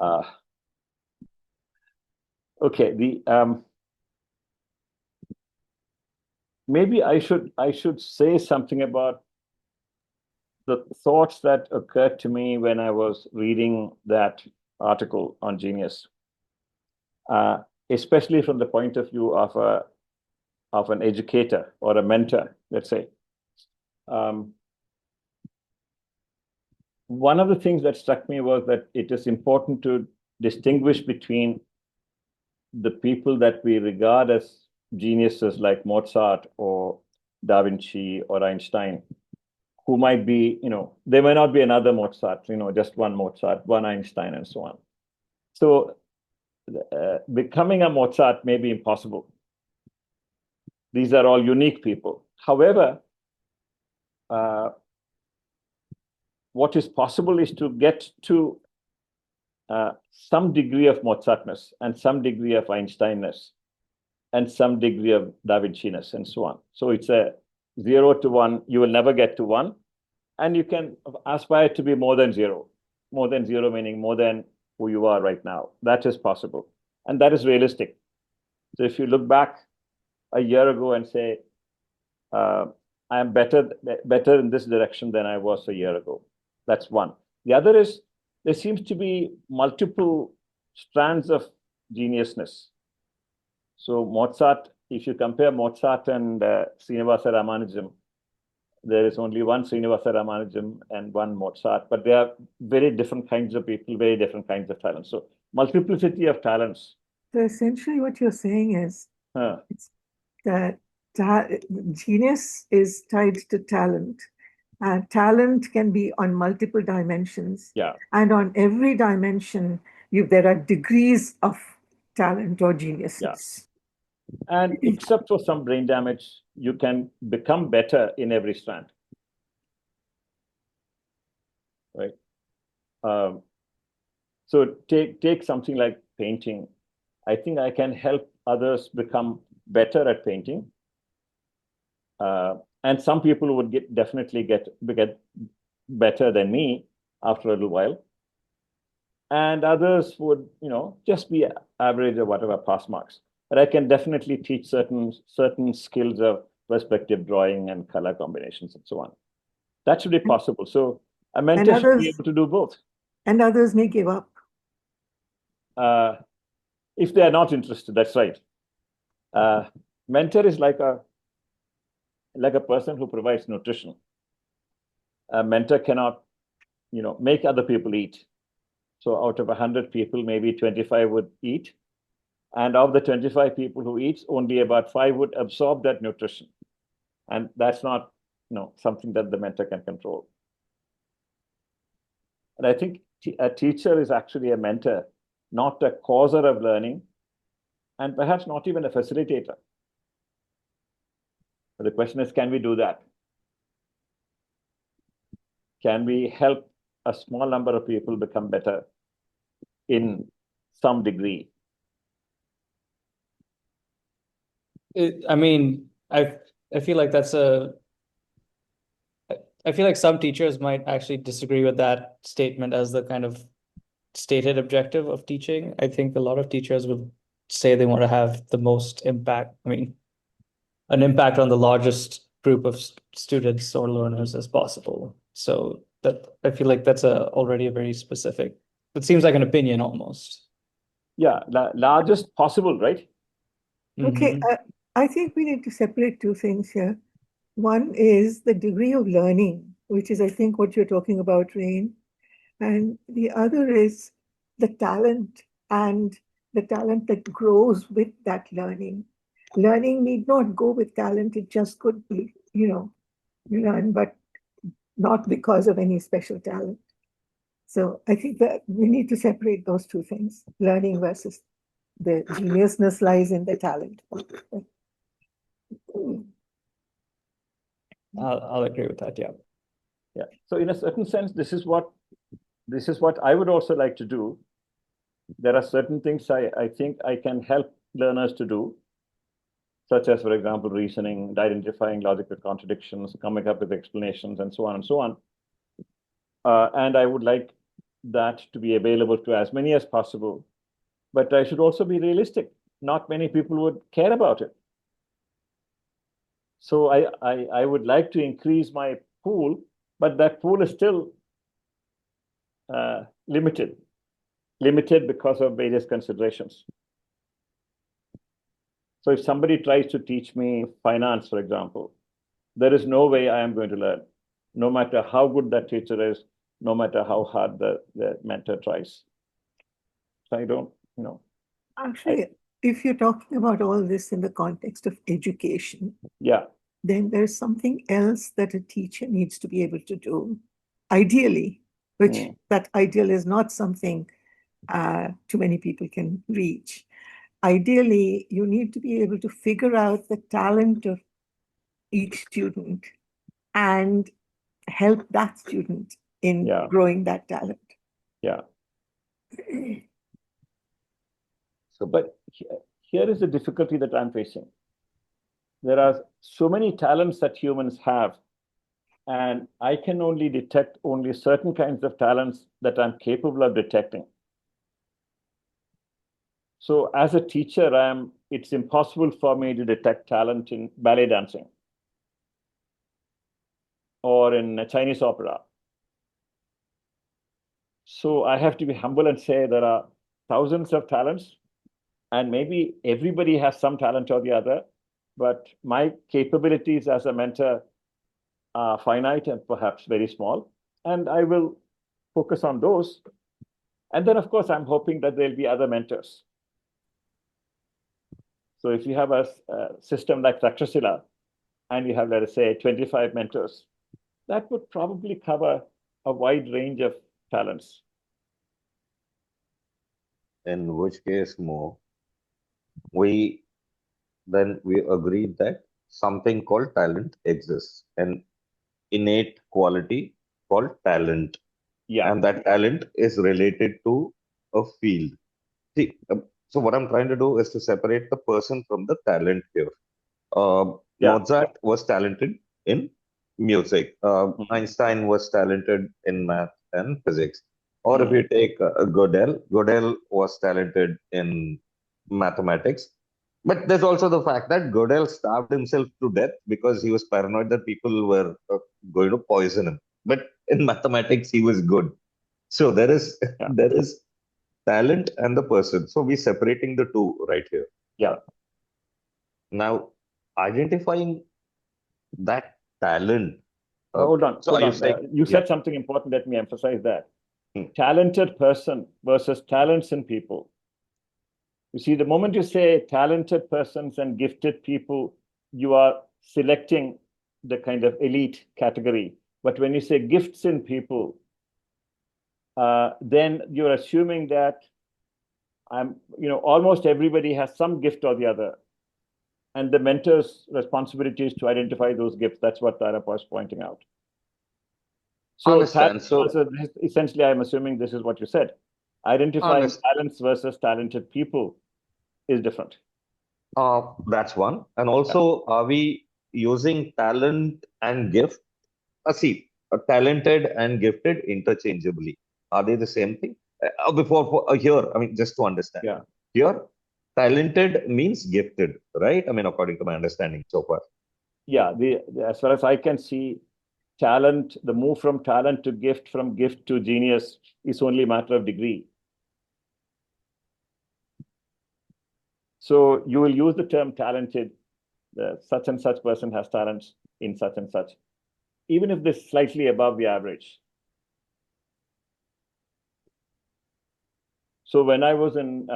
Uh, okay, maybe I should say something about the thoughts that occurred to me when I was reading that article on Genius, uh, especially from the point of view of an educator or a mentor, let's say. Um, One of the things that struck me was that it is important to distinguish between the people that we regard as geniuses like Mozart or Da Vinci or Einstein, who might be, there may not be another Mozart, just one Mozart, one Einstein, and so on. So becoming a Mozart may be impossible. These are all unique people. However, uh, what is possible is to get to some degree of Mozartness and some degree of Einsteinness and some degree of Da Vinci-ness and so on. So it's a 0 to 1. You will never get to 1. And you can aspire to be more than 0. More than 0 meaning more than who you are right now. That is possible. And that is realistic. So if you look back a year ago and say, I am better in this direction than I was a year ago. That's one. The other is there seems to be multiple strands of geniusness. So Mozart, if you compare Mozart and Srinivasa Ramanujan, there is only one Srinivasa Ramanujan and one Mozart, but they are very different kinds of people, very different kinds of talents. So multiplicity of talents. So essentially, what you're saying is Huh. it's that genius is tied to talent. Talent can be on multiple dimensions, Yeah. and on every dimension, there are degrees of talent or Yeah. geniusness. And except for some brain damage, you can become better in every strand, right? Um, so take something like painting. I think I can help others become better at painting. And some people would definitely get better than me after a little while. And others would, just be average or whatever, pass marks. But I can definitely teach certain skills of perspective drawing and color combinations and so on. That should be possible. So a And mentor should be others able to do both. and others may give up. Uh, if they are not interested, that's right. Uh, Mentor is like a person who provides nutrition. A mentor cannot, make other people eat. So out of 100 people, maybe 25 would eat. And of the 25 people who eat, only about 5 would absorb that nutrition. And that's not, something that the mentor can control. And I think a teacher is actually a mentor, not a causer of learning, and perhaps not even a facilitator. But the question is, can we do that? Can we help a small number of people become better in some degree? I mean, I feel like I feel like some teachers might actually disagree with that statement as the kind of stated objective of teaching. I think a lot of teachers would say they want to have the most impact. I mean, an impact on the largest group of students or learners as possible. So that I feel like that's already a very specific. It seems like an opinion almost. Yeah, largest possible, right? Okay, Hmm. I think we need to separate two things here. One is the degree of learning, which is, I think, what you're talking about, Rain. And the other is the talent and the talent that grows with that learning. Learning need not go with talent, it just could be, learn, but not because of any special talent. So I think that we need to separate those two things, learning versus the geniusness lies in the talent. I'll agree with that. Yeah. Yeah. So in a certain sense, this is what I would also like to do. There are certain things I think I can help learners to do, such as, for example, reasoning, identifying logical contradictions, coming up with explanations, and so on and so on. And I would like that to be available to as many as possible. But I should also be realistic. Not many people would care about it. So I would like to increase my pool, but that pool is still limited because of various considerations. So if somebody tries to teach me finance, for example, there is no way I am going to learn, no matter how good that teacher is, no matter how hard the mentor tries. So I don't, Actually, if you're talking about all this in the context of education, yeah, then there's something else that a teacher needs to be able to do, ideally, which that ideal is not something too many people can reach. Ideally, you need to be able to figure out the talent of each student and help that student in yeah, growing that talent. yeah. So, but here is the difficulty that I'm facing. There are so many talents that humans have, and I can only detect only certain kinds of talents that I'm capable of detecting. So as a teacher, it's impossible for me to detect talent in ballet dancing or in Chinese opera. So I have to be humble and say there are thousands of talents, and maybe everybody has some talent or the other, but my capabilities as a mentor are finite and perhaps very small, and I will focus on those. And then, of course, I'm hoping that there'll be other mentors. So if you have a system like Takshashila, and you have, let us say, 25 mentors, that would probably cover a wide range of talents. In which case, more, we agreed that something called talent exists, an innate quality called talent, Yeah, and that talent is related to a field. See, so what I'm trying to do is to separate the person from the talent here. yeah. Mozart was talented in music. Einstein was talented in math and physics. Or if you take Gödel was talented in mathematics. But there's also the fact that Gödel starved himself to death because he was paranoid that people were going to poison him. But in mathematics, he was good. So there is Yeah. there is talent and the person. So we're separating the two right here. Yeah. Now, identifying that talent. Hold on. So are you saying, You said something important. Let me emphasize that. Hmm. Talented person versus talents in people. You see, the moment you say talented persons and gifted people, you are selecting the kind of elite category. But when you say gifts in people, then you're assuming that almost everybody has some gift or the other. And the mentor's responsibility is to identify those gifts. That's what Tara was pointing out. So understand? So essentially, I'm assuming this is what you said. Identifying talents versus talented people is different. That's one. And also, are we using talent and gift? See, talented and gifted interchangeably. Are they the same thing? Here, I mean, just to understand. Yeah. Here, talented means gifted, right? I mean, according to my understanding so far. Yeah, as far as I can see, talent, the move from talent to gift, from gift to genius is only a matter of degree. So you will use the term talented, such and such person has talents in such and such, even if this is slightly above the average. So when I was in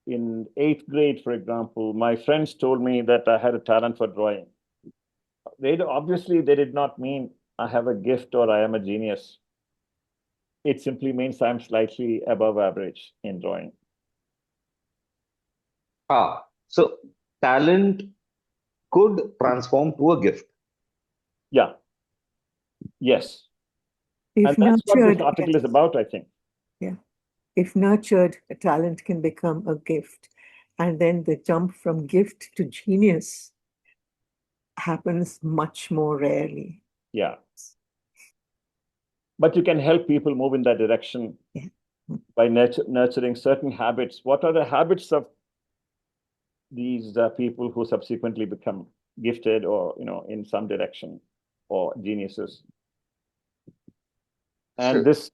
8th grade, for example, my friends told me that I had a talent for drawing. Obviously, they did not mean I have a gift or I am a genius. It simply means I'm slightly above average in drawing. So talent could transform to a gift. Yeah. Yes. If And that's what nurtured, this article yes. is about, I think. Yeah. If nurtured, a talent can become a gift. And then the jump from gift to genius happens much more rarely. Yeah. But you can help people move in that direction by nurturing certain habits. What are the habits of these people who subsequently become gifted or, in some direction, or geniuses? And this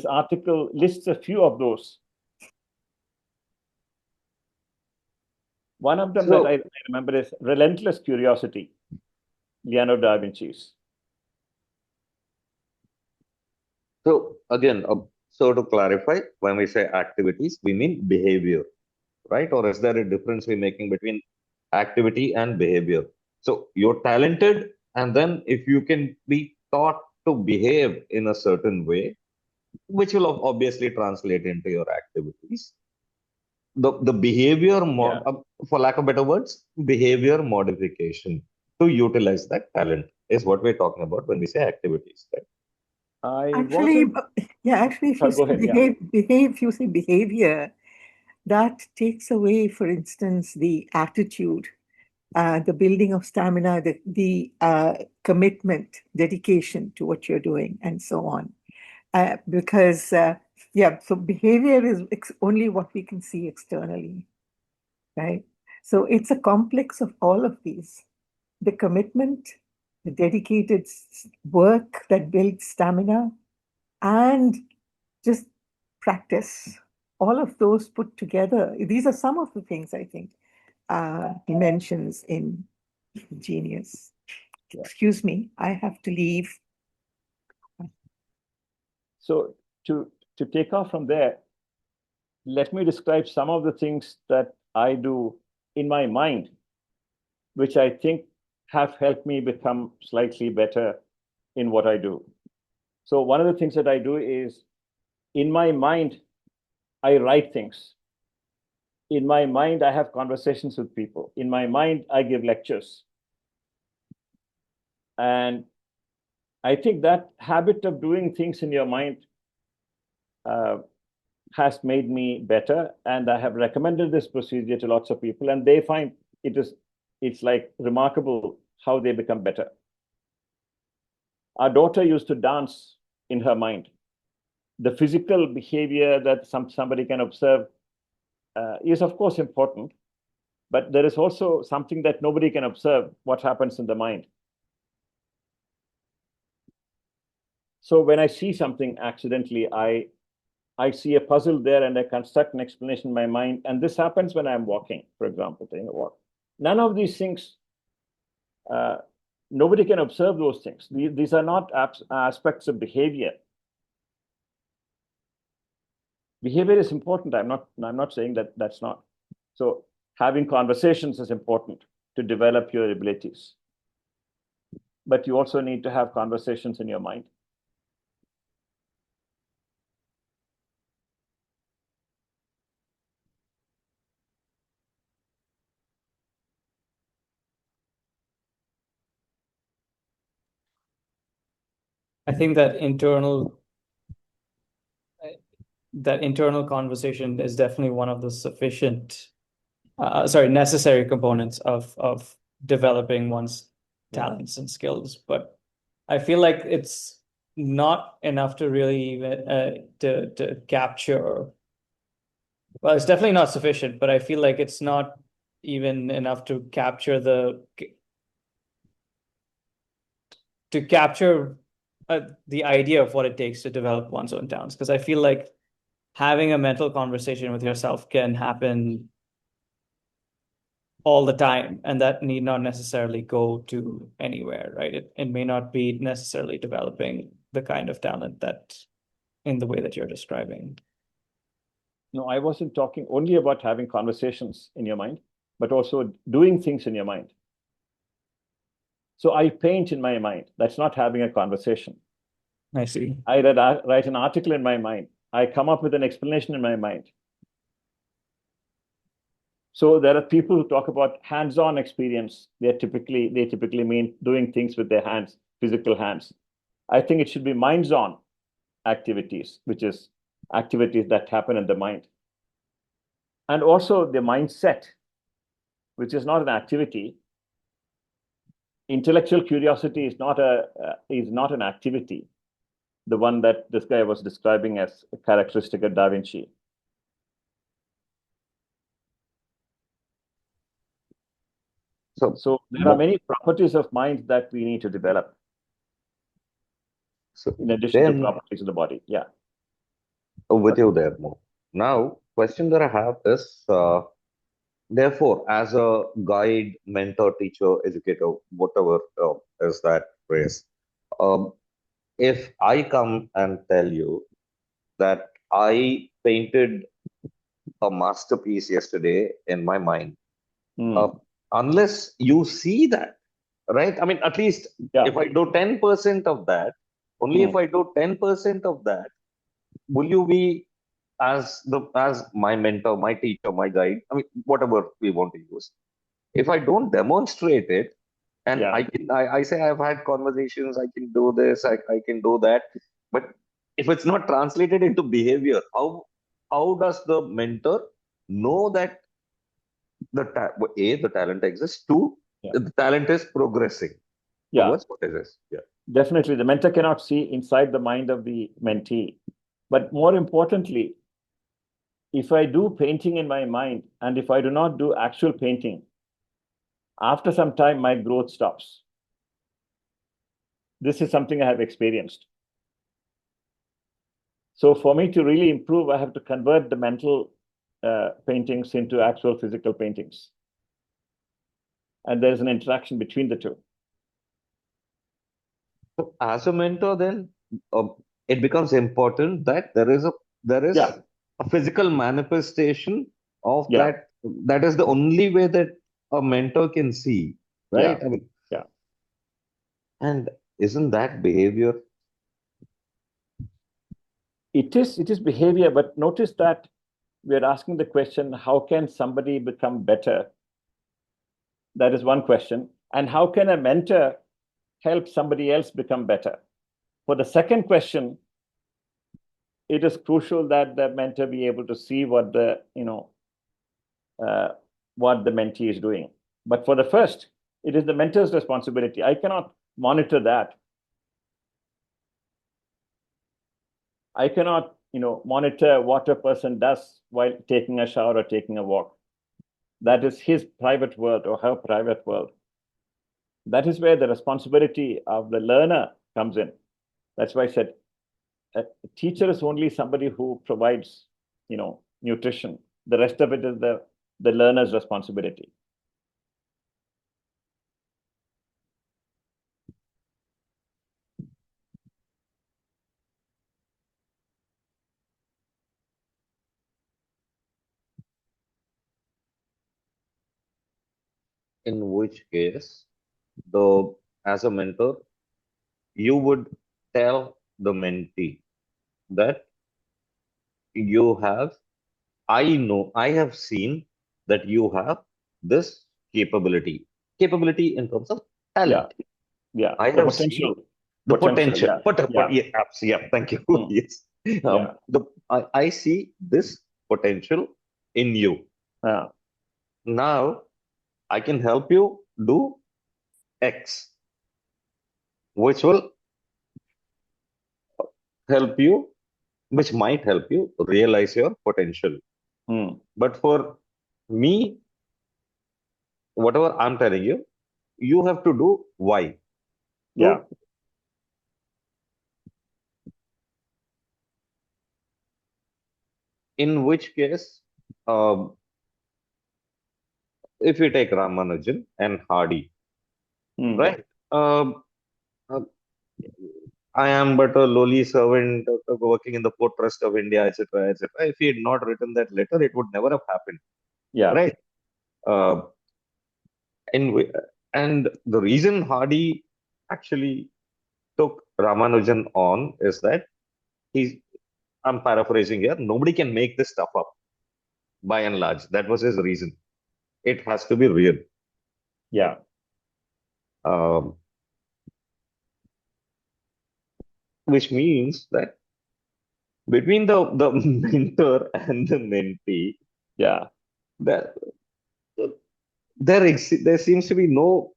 article lists a few of those. One of them that I remember is relentless curiosity, Leonardo da Vinci's. So again, so to clarify, when we say activities, we mean behavior, right? Or is there a difference we're making between activity and behavior? So you're talented, and then if you can be taught to behave in a certain way, which will obviously translate into your activities. The behavior, for lack of better words, behavior modification to utilize that talent is what we're talking about when we say activities, right? Actually, if you say if you say behavior, that takes away, for instance, the attitude, the building of stamina, the commitment, dedication to what you're doing, and so on. Because, so behavior is only what we can see externally, right? So it's a complex of all of these. The commitment, the dedicated work that builds stamina, and just practice. All of those put together. These are some of the things I think he mentions in Genius. Excuse me, I have to leave. So to take off from there, let me describe some of the things that I do in my mind, which I think have helped me become slightly better in what I do. So one of the things that I do is, in my mind, I write things. In my mind, I have conversations with people. In my mind, I give lectures. And I think that habit of doing things in your mind has made me better. And I have recommended this procedure to lots of people, and they find it's like remarkable how they become better. Our daughter used to dance in her mind. The physical behavior that somebody can observe is, of course, important, but there is also something that nobody can observe, what happens in the mind. So when I see something accidentally, I see a puzzle there and I construct an explanation in my mind. And this happens when I'm walking, for example, taking a walk. None of these things, nobody can observe those things. These are not aspects of behavior. Behavior is important. I'm not saying that that's not. So having conversations is important to develop your abilities. But you also need to have conversations in your mind. I think that internal conversation is definitely one of the necessary components of developing one's talents and skills. But I feel like it's not enough to really to capture. Well, it's definitely not sufficient, but I feel like it's not even enough to capture the idea of what it takes to develop one's own talents. Because I feel like having a mental conversation with yourself can happen all the time, and that need not necessarily go to anywhere, right? It may not be necessarily developing the kind of talent that in the way that you're describing. No, I wasn't talking only about having conversations in your mind, but also doing things in your mind. So I paint in my mind. That's not having a conversation. I see. I write an article in my mind. I come up with an explanation in my mind. So there are people who talk about hands-on experience. They typically mean doing things with their hands, physical hands. I think it should be minds-on activities, which is activities that happen in the mind. And also the mindset, which is not an activity. Intellectual curiosity is not an activity. the one that this guy was describing as a characteristic of Da Vinci. So there are many properties of mind that we need to develop in addition to properties of the body. Yeah. With you there, Mo. Now, question that I have is, therefore, as a guide, mentor, teacher, educator, whatever is that phrase, um, if I come and tell you that I painted a masterpiece yesterday in my mind, unless you see that, right? I mean, at least if I do 10% of that, only if I do 10% of that, will you be as my mentor, my teacher, my guide? I mean, whatever we want to use. If I don't demonstrate it, and I say I've had conversations, I can do this, I can do that, but if it's not translated into behavior, how does the mentor know that the talent exists, two, the talent is progressing towards what it is? Yeah. Definitely, the mentor cannot see inside the mind of the mentee. But more importantly, if I do painting in my mind and if I do not do actual painting, after some time, my growth stops. This is something I have experienced. So for me to really improve, I have to convert the mental paintings into actual physical paintings. And there's an interaction between the two. So as a mentor, then it becomes important that there is a physical manifestation of that. That is the only way that a mentor can see, right? I mean, and isn't that behavior? It is behavior, but notice that we're asking the question, how can somebody become better? That is one question. And how can a mentor help somebody else become better? For the second question, it is crucial that the mentor be able to see what the mentee is doing. But for the first, it is the mentor's responsibility. I cannot monitor that. I cannot, monitor what a person does while taking a shower or taking a walk. That is his private world or her private world. That is where the responsibility of the learner comes in. That's why I said a teacher is only somebody who provides, nutrition. The rest of it is the learner's responsibility. In which case, as a mentor, you would tell the mentee that I have seen that you have this capability in terms of talent. Yeah. I have seen the potential. Thank you. Yes. I see this potential in you. Now I can help you do X, which will help you, which might help you realize your potential. But for me, whatever I'm telling you, you have to do Y. In which case, if you take Ramanujan and Hardy, right? I am but a lowly servant working in the port trust of India, etc., etc. If he had not written that letter, it would never have happened. Right. And the reason Hardy actually took Ramanujan on is that I'm paraphrasing here, nobody can make this stuff up by and large. That was his reason. It has to be real. Which means that between the mentor and the mentee, there seems to be no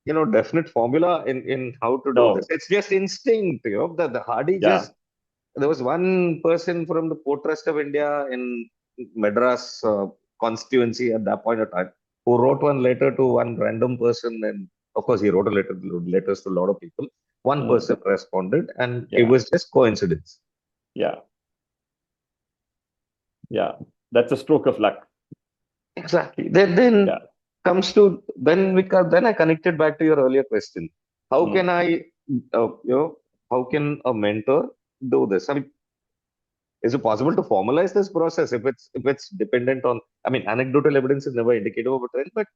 definite formula in how to do this. No. It's just instinct, the Hardy Yeah. there was one person from the Port Trust of India in Madras constituency at that point of time who wrote one letter to one random person, and of course he wrote letters to a lot of people. One Mm. person responded, and it Yeah. was just coincidence. Yeah. Yeah. That's a stroke of luck. Exactly. Then Yeah. comes to then I connected back to your earlier question. How Mm. can I, how can a mentor do this? I mean, is it possible to formalize this process if it's dependent on? I mean, anecdotal evidence is never indicative of a trend, but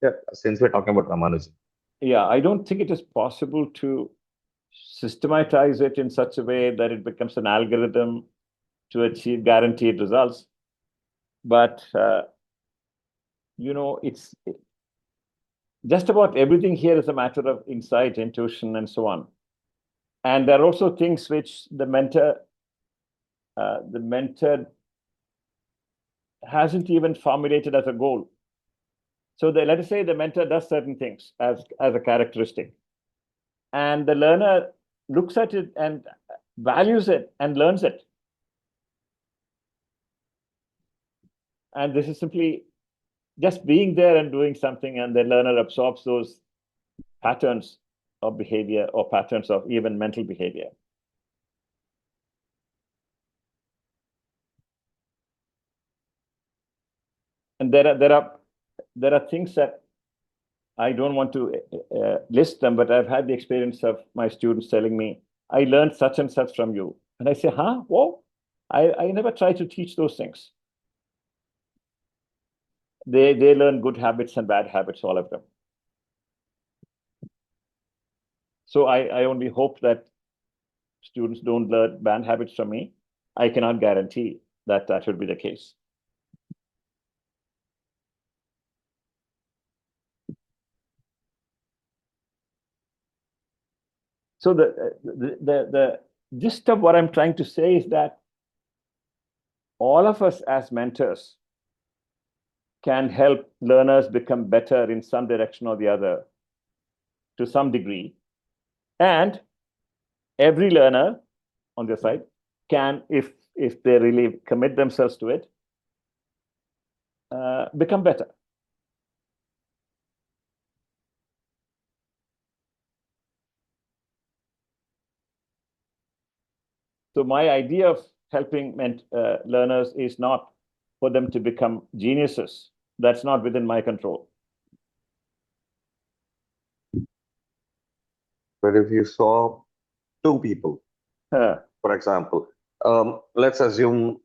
yeah, since we're talking about Ramanujan, Yeah. I don't think it is possible to systematize it in such a way that it becomes an algorithm to achieve guaranteed results. But, it's just about everything here is a matter of insight, intuition, and so on. And there are also things which the mentor hasn't even formulated as a goal. So let us say the mentor does certain things as a characteristic, and the learner looks at it and values it and learns it. And this is simply just being there and doing something, and the learner absorbs those patterns of behavior or patterns of even mental behavior. And there are things that I don't want to list them, but I've had the experience of my students telling me, I learned such and such from you. And I say, huh? Whoa. I never try to teach those things. They learn good habits and bad habits, all of them. So I only hope that students don't learn bad habits from me. I cannot guarantee that that should be the case. So the gist of what I'm trying to say is that all of us as mentors can help learners become better in some direction or the other to some degree. And every learner on their side can, if they really commit themselves to it, become better. So my idea of helping learners is not for them to become geniuses. That's not within my control. but if you saw two people, for example, let's assume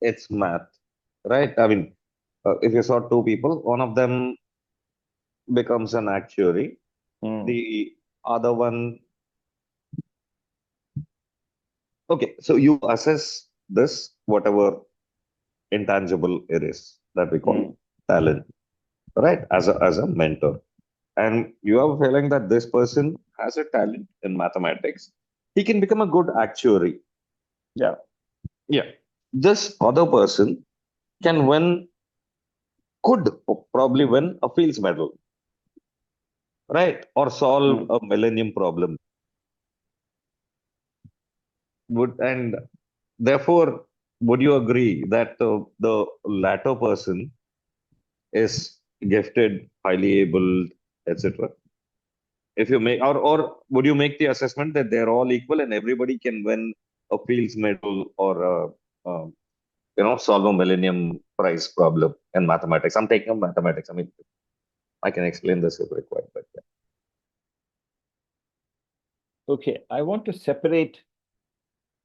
it's math, right? I mean, if you saw two people, one of them becomes an actuary, the other one. Okay, so you assess this, whatever intangible it is that we call talent, right? As a mentor. And you have a feeling that this person has a talent in mathematics. He can become a good actuary. Yeah. Yeah. This other person can could probably win a Fields Medal, right? Or solve a millennium problem. And therefore, would you agree that the latter person is gifted, highly able, etc.? If you make, or would you make the assessment that they're all equal and everybody can win a Fields Medal or solve a Millennium Prize problem in mathematics? I'm taking up mathematics. I mean, I can explain this if required, but yeah. Okay, I want to separate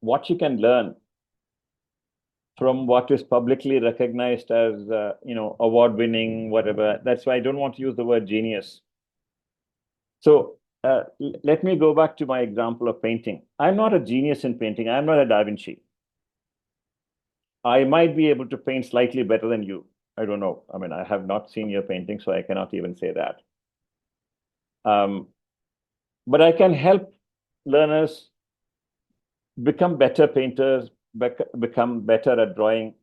what you can learn from what is publicly recognized as, award-winning, whatever. That's why I don't want to use the word genius. So let me go back to my example of painting. I'm not a genius in painting. I'm not a Da Vinci. I might be able to paint slightly better than you. I don't know. I mean, I have not seen your painting, so I cannot even say that. But I can help learners become better painters, become better at drawing,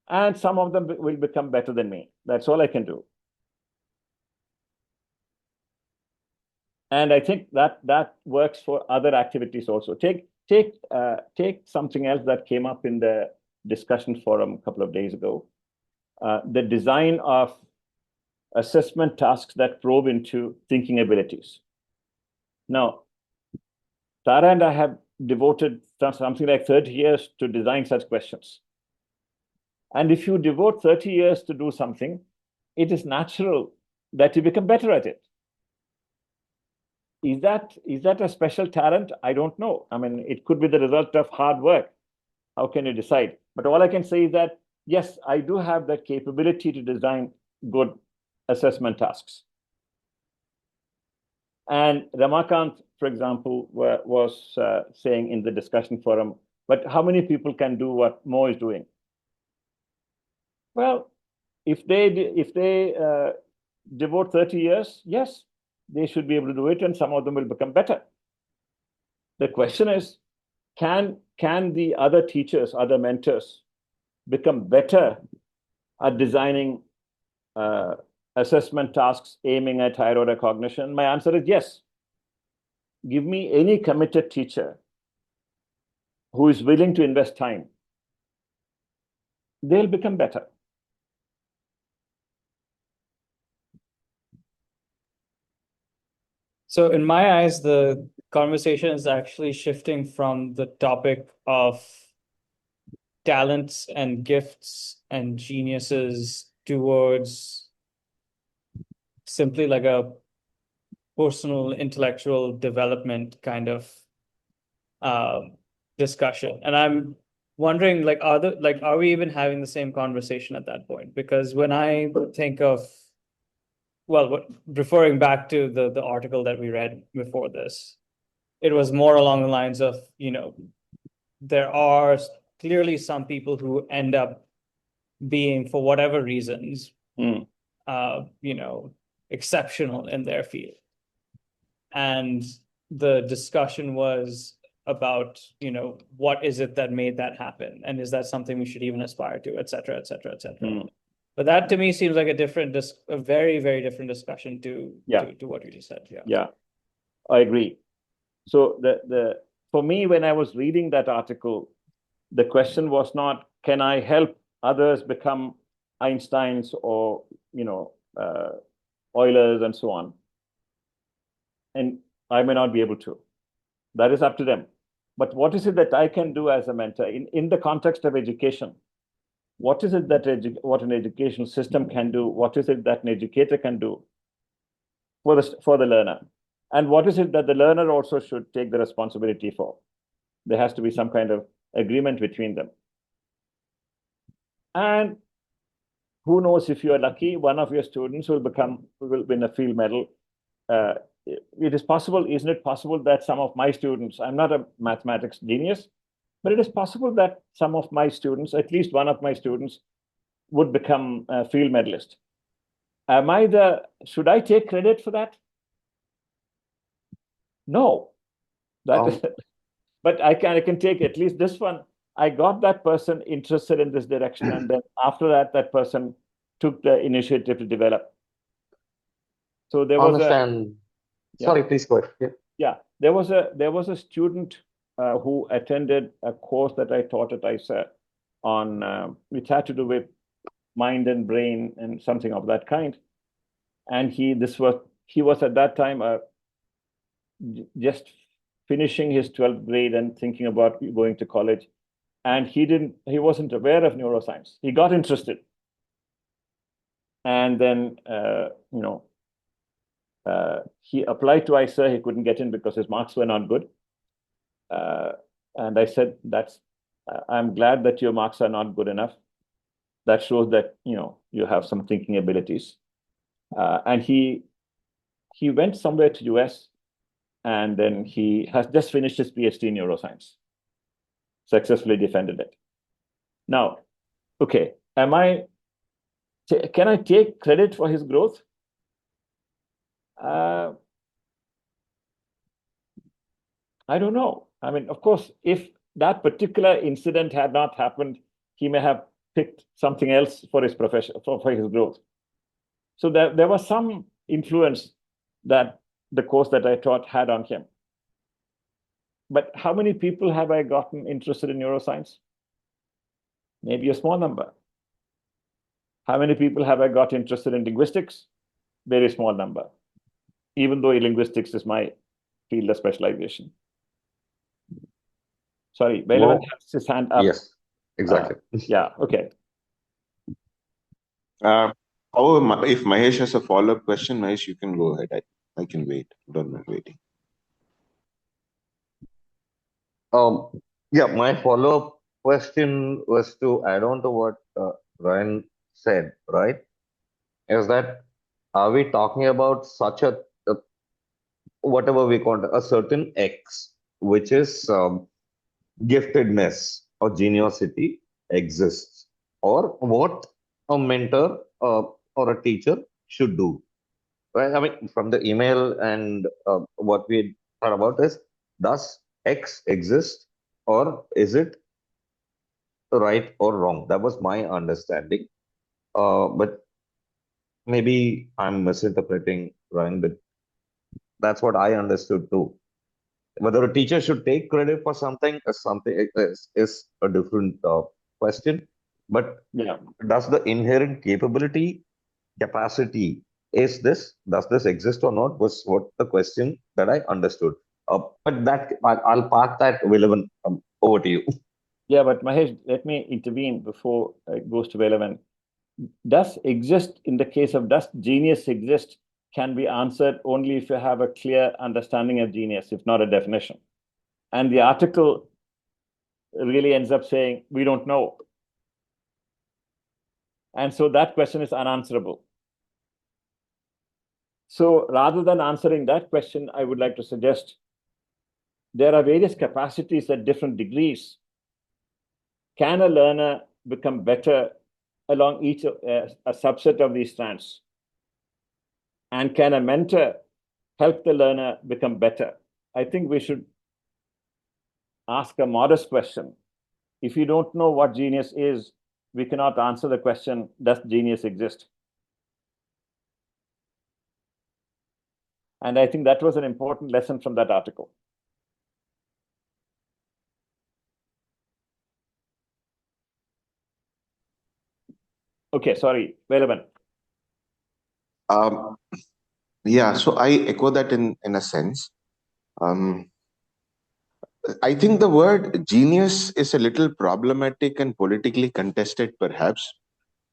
and some of them will become better than me. That's all I can do. And I think that works for other activities also. Take something else that came up in the discussion forum a couple of days ago. The design of assessment tasks that probe into thinking abilities. Now, Tara and I have devoted something like 30 years to design such questions. And if you devote 30 years to do something, it is natural that you become better at it. Is that a special talent? I don't know. I mean, it could be the result of hard work. How can you decide? But all I can say is that, yes, I do have that capability to design good assessment tasks. And Ramakant, for example, was saying in the discussion forum, but how many people can do what Mo is doing? Well, if they devote 30 years, yes, they should be able to do it, and some of them will become better. The question is, can the other teachers, other mentors, become better at designing assessment tasks aiming at higher order cognition? My answer is yes. Give me any committed teacher who is willing to invest time. They'll become better. So in my eyes, the conversation is actually shifting from the topic of talents and gifts and geniuses towards simply like a personal intellectual development kind of discussion. And I'm wondering, like, are we even having the same conversation at that point? Because when I think of, well, referring back to the article that we read before this, it was more along the lines of, there are clearly some people who end up being, for whatever reasons, exceptional in their field. And the discussion was about, what is it that made that happen? And is that something we should even aspire to, et cetera, et cetera, et cetera. But that to me seems like a very, very different discussion to what you just said. Yeah, I agree. So for me, when I was reading that article, the question was not, can I help others become Einsteins or, Eulers and so on? And I may not be able to. That is up to them. But what is it that I can do as a mentor in the context of education? What is it that what an educational system can do? What is it that an educator can do for the learner? And what is it that the learner also should take the responsibility for? There has to be some kind of agreement between them. And who knows, if you are lucky, one of your students will win a field medal. It is possible, isn't it possible that some of my students, I'm not a mathematics genius, but it is possible that some of my students, at least one of my students, would become a field medalist. Should I take credit for that? No. But I can take at least this one. I got that person interested in this direction, and then after that person took the initiative to develop. So there was Sorry, please go ahead. Yeah, there was a student who attended a course that I taught at ISA on which had to do with mind and brain and something of that kind. And he was at that time just finishing his 12th grade and thinking about going to college. And he wasn't aware of neuroscience. He got interested. And then, he applied to ISA. He couldn't get in because his marks were not good. And I said, I'm glad that your marks are not good enough. That shows that, you have some thinking abilities. And he went somewhere to US, and then he has just finished his PhD in neuroscience. Successfully defended it. Now, okay, can I take credit for his growth? I don't know. I mean, of course, if that particular incident had not happened, he may have picked something else for his profession, for his growth. So there was some influence that the course that I taught had on him. But how many people have I gotten interested in neuroscience? Maybe a small number. How many people have I got interested in linguistics? Very small number, even though linguistics is my field of specialization. Sorry, Bailavan has his hand up. Yes, exactly. Yeah, okay. However, if Mahesh has a follow-up question, Mahesh, you can go ahead. I can wait. Don't mind waiting. Yeah, my follow-up question was to add on to what Ryan said, right? Is that are we talking about such a whatever we call it, a certain X, which is giftedness or geniosity exists, or what a mentor or a teacher should do, right? I mean, from the email and what we thought about is, does X exist, or is it right or wrong? That was my understanding. But maybe I'm misinterpreting, Ryan, but that's what I understood too. Whether a teacher should take credit for something is a different question. But Yeah. does the inherent capacity, does this exist or not, was what the question that I understood. But that I'll park that relevant over to you. Yeah, but Mahesh, let me intervene before it goes to Bailavan. Does exist in the case of does genius exist can be answered only if you have a clear understanding of genius, if not a definition. And the article really ends up saying, we don't know. And so that question is unanswerable. So rather than answering that question, I would like to suggest there are various capacities at different degrees. Can a learner become better along each a subset of these strands? And can a mentor help the learner become better? I think we should ask a modest question. If you don't know what genius is, we cannot answer the question, does genius exist? And I think that was an important lesson from that article. Okay, sorry, relevant. Yeah, so I echo that in a sense. I think the word genius is a little problematic and politically contested, perhaps,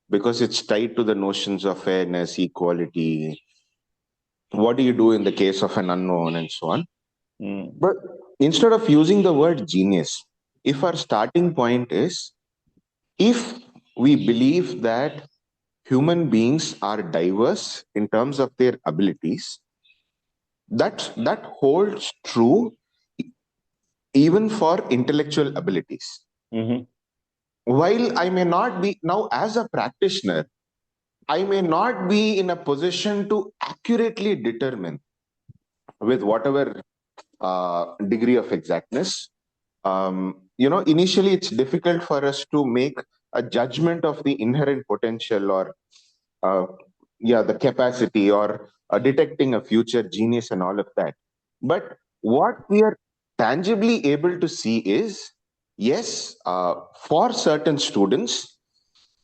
because it's tied to the notions of fairness, equality. What do you do in the case of an unknown, and so on? But instead of using the word genius, if our starting point is, if we believe that human beings are diverse in terms of their abilities, that holds true even for intellectual abilities. While I may not be now as a practitioner, I may not be in a position to accurately determine with whatever degree of exactness. Initially it's difficult for us to make a judgment of the inherent potential or the capacity or detecting a future genius and all of that. But what we are tangibly able to see is, yes, for certain students,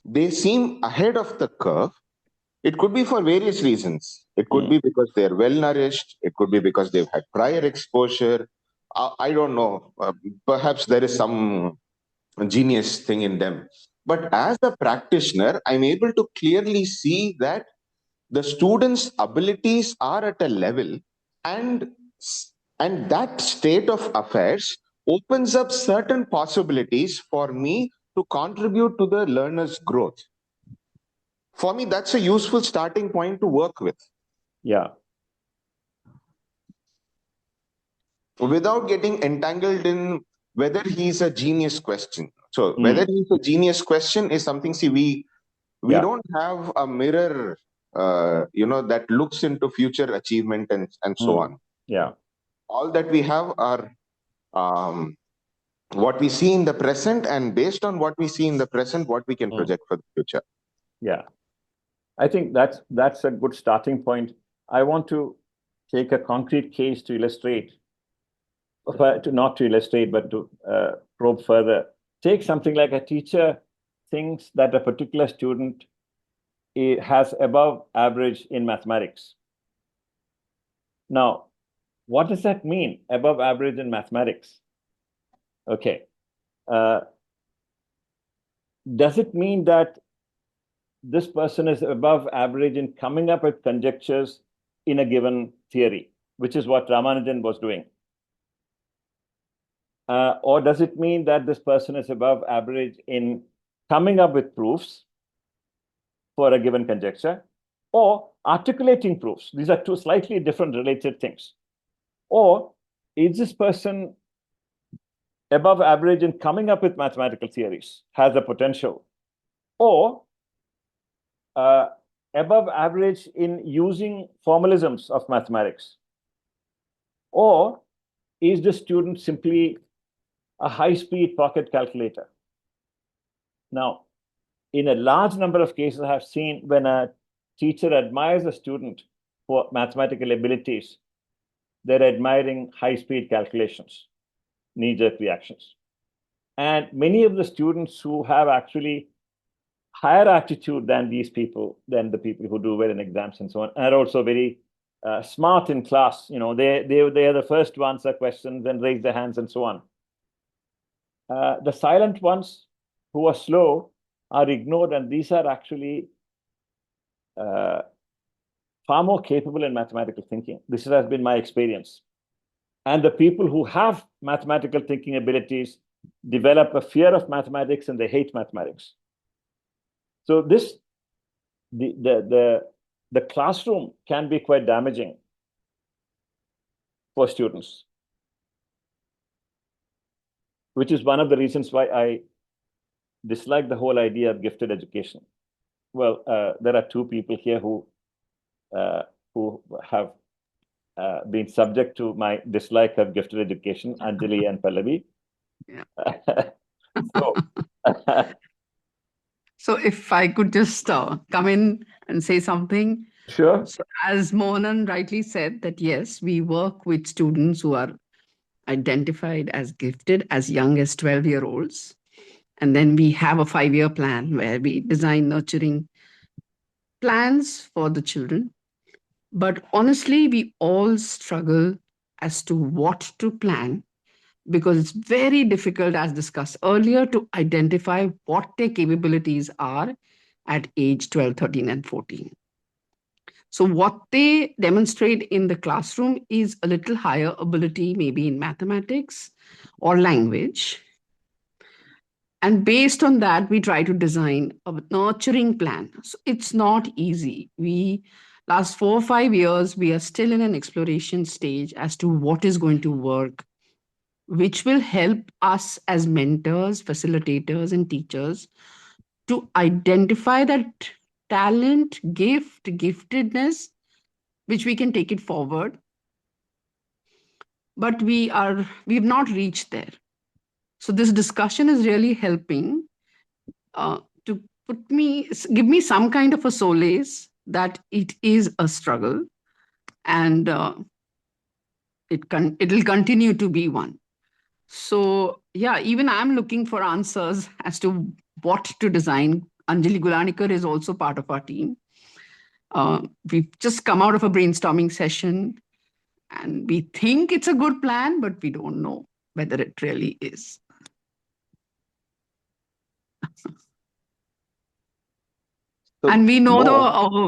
they seem ahead of the curve. It could be for various reasons. It could be because they're well nourished. It could be because they've had prior exposure. I don't know. Perhaps there is some genius thing in them. But as a practitioner, I'm able to clearly see that the students' abilities are at a level, and that state of affairs opens up certain possibilities for me to contribute to the learner's growth. For me, that's a useful starting point to work with. Yeah. Without getting entangled in whether he's a genius question. So whether he's a genius question is something, see, we don't have a mirror, that looks into future achievement and so on. Yeah. All that we have are what we see in the present, and based on what we see in the present, what we can project for the future. Yeah. I think that's a good starting point. I want to take a concrete case to illustrate, not to illustrate, but to probe further. Take something like a teacher thinks that a particular student has above average in mathematics. Now, what does that mean, above average in mathematics? Okay. Does it mean that this person is above average in coming up with conjectures in a given theory, which is what Ramanujan was doing? Or does it mean that this person is above average in coming up with proofs for a given conjecture, or articulating proofs? These are two slightly different related things. Or is this person above average in coming up with mathematical theories, has the potential, or above average in using formalisms of mathematics? Or is the student simply a high-speed pocket calculator? Now, in a large number of cases, I have seen when a teacher admires a student for mathematical abilities, they're admiring high-speed calculations, knee-jerk reactions. And many of the students who have actually higher aptitude than these people, than the people who do well in exams and so on, are also very smart in class. You know, they are the first to answer questions and raise their hands and so on. The silent ones who are slow are ignored, and these are actually far more capable in mathematical thinking. This has been my experience. And the people who have mathematical thinking abilities develop a fear of mathematics and they hate mathematics. So the classroom can be quite damaging for students, which is one of the reasons why I dislike the whole idea of gifted education. Well, there are two people here who have been subject to my dislike of gifted education, Anjali and Pallavi. Yeah. So, So if I could just come in and say something. sure. So as Mohanan rightly said, that yes, we work with students who are identified as gifted as young as 12-year-olds. And then we have a 5-year plan where we design nurturing plans for the children. But honestly, we all struggle as to what to plan, because it's very difficult, as discussed earlier, to identify what their capabilities are at age 12, 13, and 14. So what they demonstrate in the classroom is a little higher ability, maybe in mathematics or language. And based on that, we try to design a nurturing plan. So it's not easy. Last 4 or 5 years, we are still in an exploration stage as to what is going to work, which will help us as mentors, facilitators, and teachers to identify that talent, giftedness, which we can take it forward. But we've not reached there. So this discussion is really helping to give me some kind of a solace that it is a struggle, and it'll continue to be one. So yeah, even I'm looking for answers as to what to design. Anjali Gulanikar is also part of our team. We've just come out of a brainstorming session, and we think it's a good plan, but we don't know whether it really is. So And we know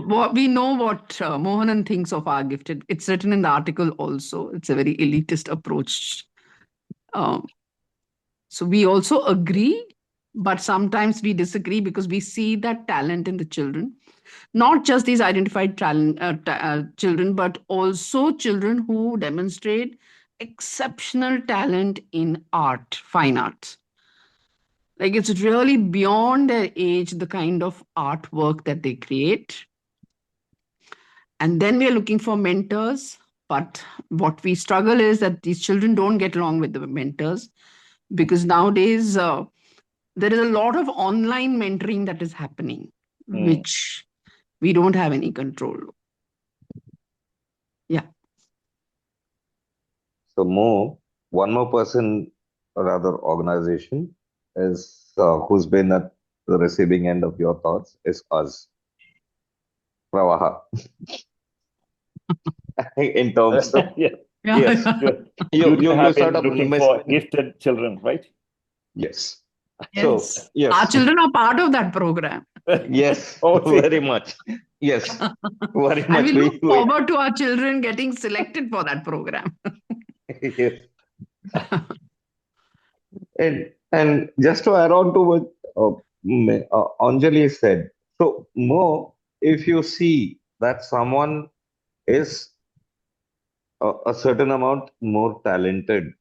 Mo, we know what Mohanan thinks of our gifted. It's written in the article also. It's a very elitist approach. So we also agree, but sometimes we disagree because we see that talent in the children. Not just these identified talent, children, but also children who demonstrate exceptional talent in art, fine arts. Like it's really beyond their age, the kind of artwork that they create. And then we are looking for mentors. But what we struggle is that these children don't get along with the mentors, because nowadays there is a lot of online mentoring that is happening, which we don't have any control. Yeah. So one more person or rather organization is who's been at the receiving end of your thoughts is us, Pravaha. In terms of Yeah, yes, you, you have sort been of looking for gifted children, right? yes. So Yes. Our yes, children are part of that program. yes, Oh, see. very much. Yes, very And much. we look forward to our children getting selected for that program. Yes. And just to add on to what Anjali said, so more if you see that someone is a certain amount more talented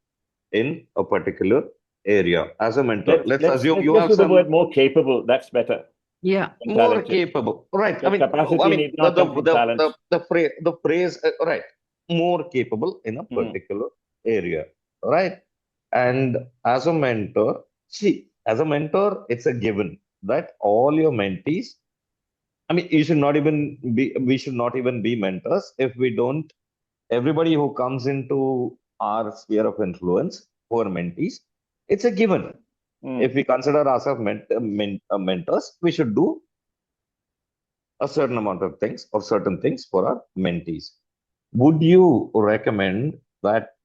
in a particular area as a mentor, let's assume Let's you just have do the word some more capable. That's better Yeah. than more talented. capable, right? I The mean, no, I capacity mean need not come from talent. the phrase, right? More capable in a particular area, right? And as a mentor, see, as a mentor, it's a given that all your mentees, I mean, we should not even be mentors if we don't, everybody who comes into our sphere of influence who are mentees, it's a given. If we consider ourselves mentors, we should do a certain amount of things or certain things for our mentees. Would you recommend that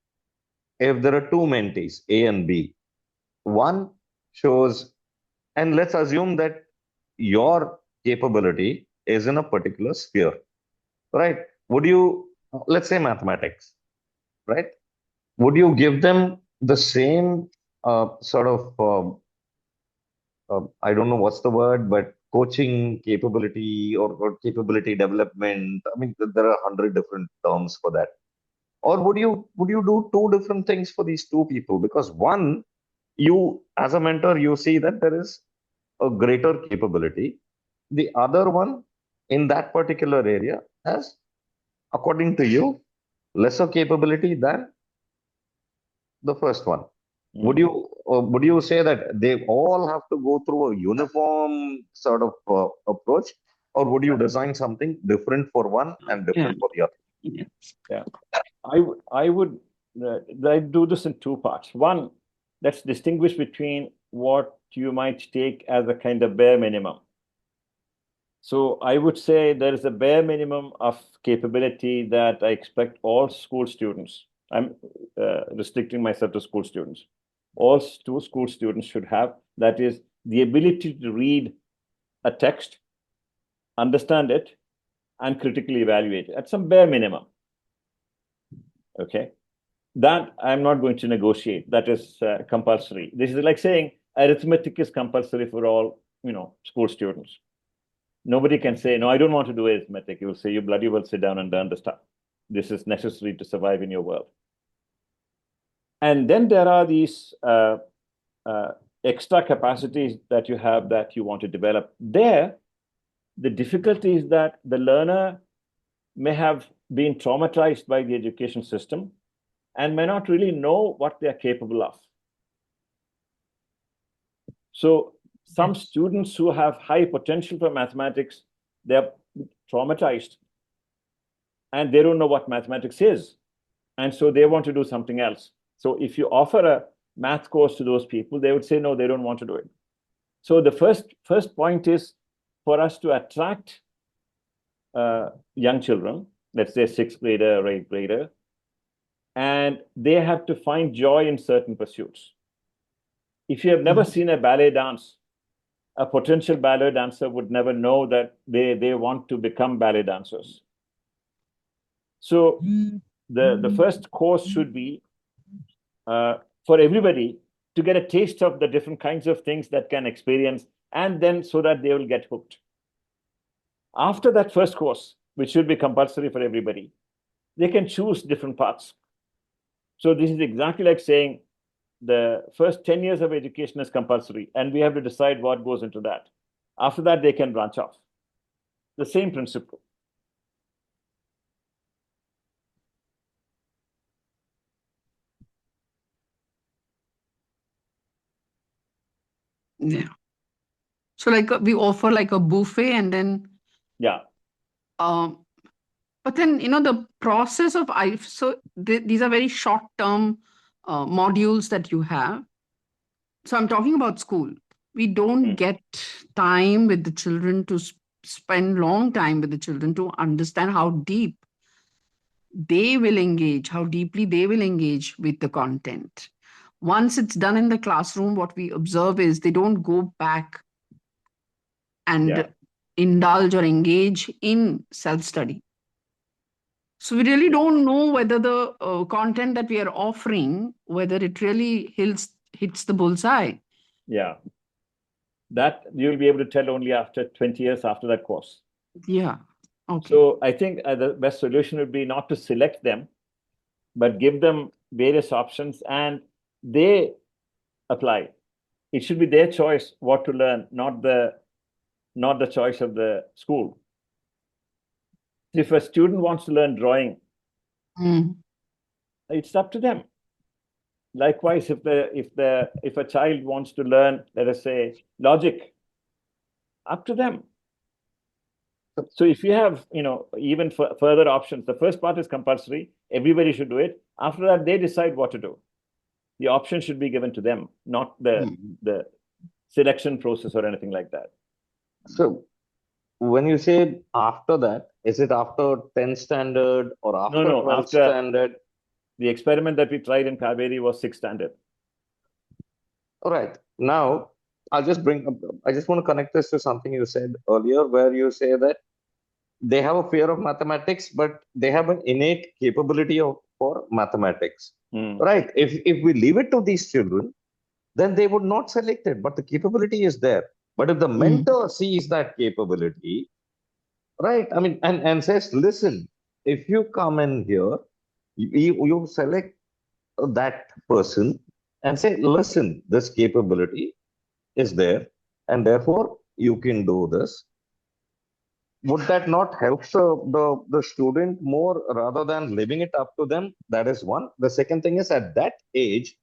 if there are two mentees, A and B, one shows, and let's assume that your capability is in a particular sphere, right? Would you, let's say mathematics, right? Would you give them the same sort of, I don't know what's the word, but coaching capability or capability development? I mean, there are 100 different terms for that. Or would you do two different things for these two people? Because one, you as a mentor, you see that there is a greater capability. The other one in that particular area has, according to you, lesser capability than the first one. Would you say that they all have to go through a uniform sort of approach, or would you design something different for one and Yeah. different for the other? Yeah. Yeah, I would I do this in two parts. One, let's distinguish between what you might take as a kind of bare minimum. So I would say there is a bare minimum of capability that I expect all school students. I'm restricting myself to school students. All school students should have. That is the ability to read a text, understand it, and critically evaluate it at some bare minimum. Okay, that I'm not going to negotiate. That is compulsory. This is like saying arithmetic is compulsory for all school students. Nobody can say, no, I don't want to do arithmetic. You will say, you bloody well sit down and learn the stuff. This is necessary to survive in your world. And then there are these extra capacities that you have that you want to develop. There, the difficulty is that the learner may have been traumatized by the education system and may not really know what they are capable of. So some students who have high potential for mathematics, they're traumatized and they don't know what mathematics is. And so they want to do something else. So if you offer a math course to those people, they would say, no, they don't want to do it. So the first point is for us to attract young children, let's say sixth grader or eighth grader, and they have to find joy in certain pursuits. If you have never seen a ballet dance, a potential ballet dancer would never know that they want to become ballet dancers. So the first course should be for everybody to get a taste of the different kinds of things that can experience, and then so that they will get hooked. After that first course, which should be compulsory for everybody, they can choose different paths. So this is exactly like saying the first 10 years of education is compulsory, and we have to decide what goes into that. After that, they can branch off. The same principle. Yeah. So like we offer like a buffet and then Yeah. um But then, the process of these are very short-term modules that you have. So I'm talking about school. We don't get time with the children to spend long time with the children to understand how deep they will engage, how deeply they will engage with the content. Once it's done in the classroom, what we observe is they don't go back and Yeah. indulge or engage in self-study. So we really don't know whether the content that we are offering, whether it really hits the bullseye. Yeah. That you'll be able to tell only after 20 years after that course. Yeah. Okay. So I think the best solution would be not to select them, but give them various options and they apply. It should be their choice what to learn, not the choice of the school. If a student wants to learn drawing, it's up to them. Likewise, if a child wants to learn, let us say, logic, up to them. So if you have, even further options, the first part is compulsory. Everybody should do it. After that, they decide what to do. The option should be given to them, not the selection process or anything like that. So when you say after that, is it after 10th standard or after No, 12th after standard? the experiment that we tried in Kaveri was 6th standard. All right. Now, I just want to connect this to something you said earlier, where you say that they have a fear of mathematics, but they have an innate capability for mathematics. Right. If we leave it to these children, then they would not select it, but the capability is there. But if the mentor sees that capability, right, I mean, and says, listen, if you come in here, you select that person and say, listen, this capability is there, and therefore you can do this. Would that not help the student more rather than leaving it up to them? That is one. The second thing is, at that age,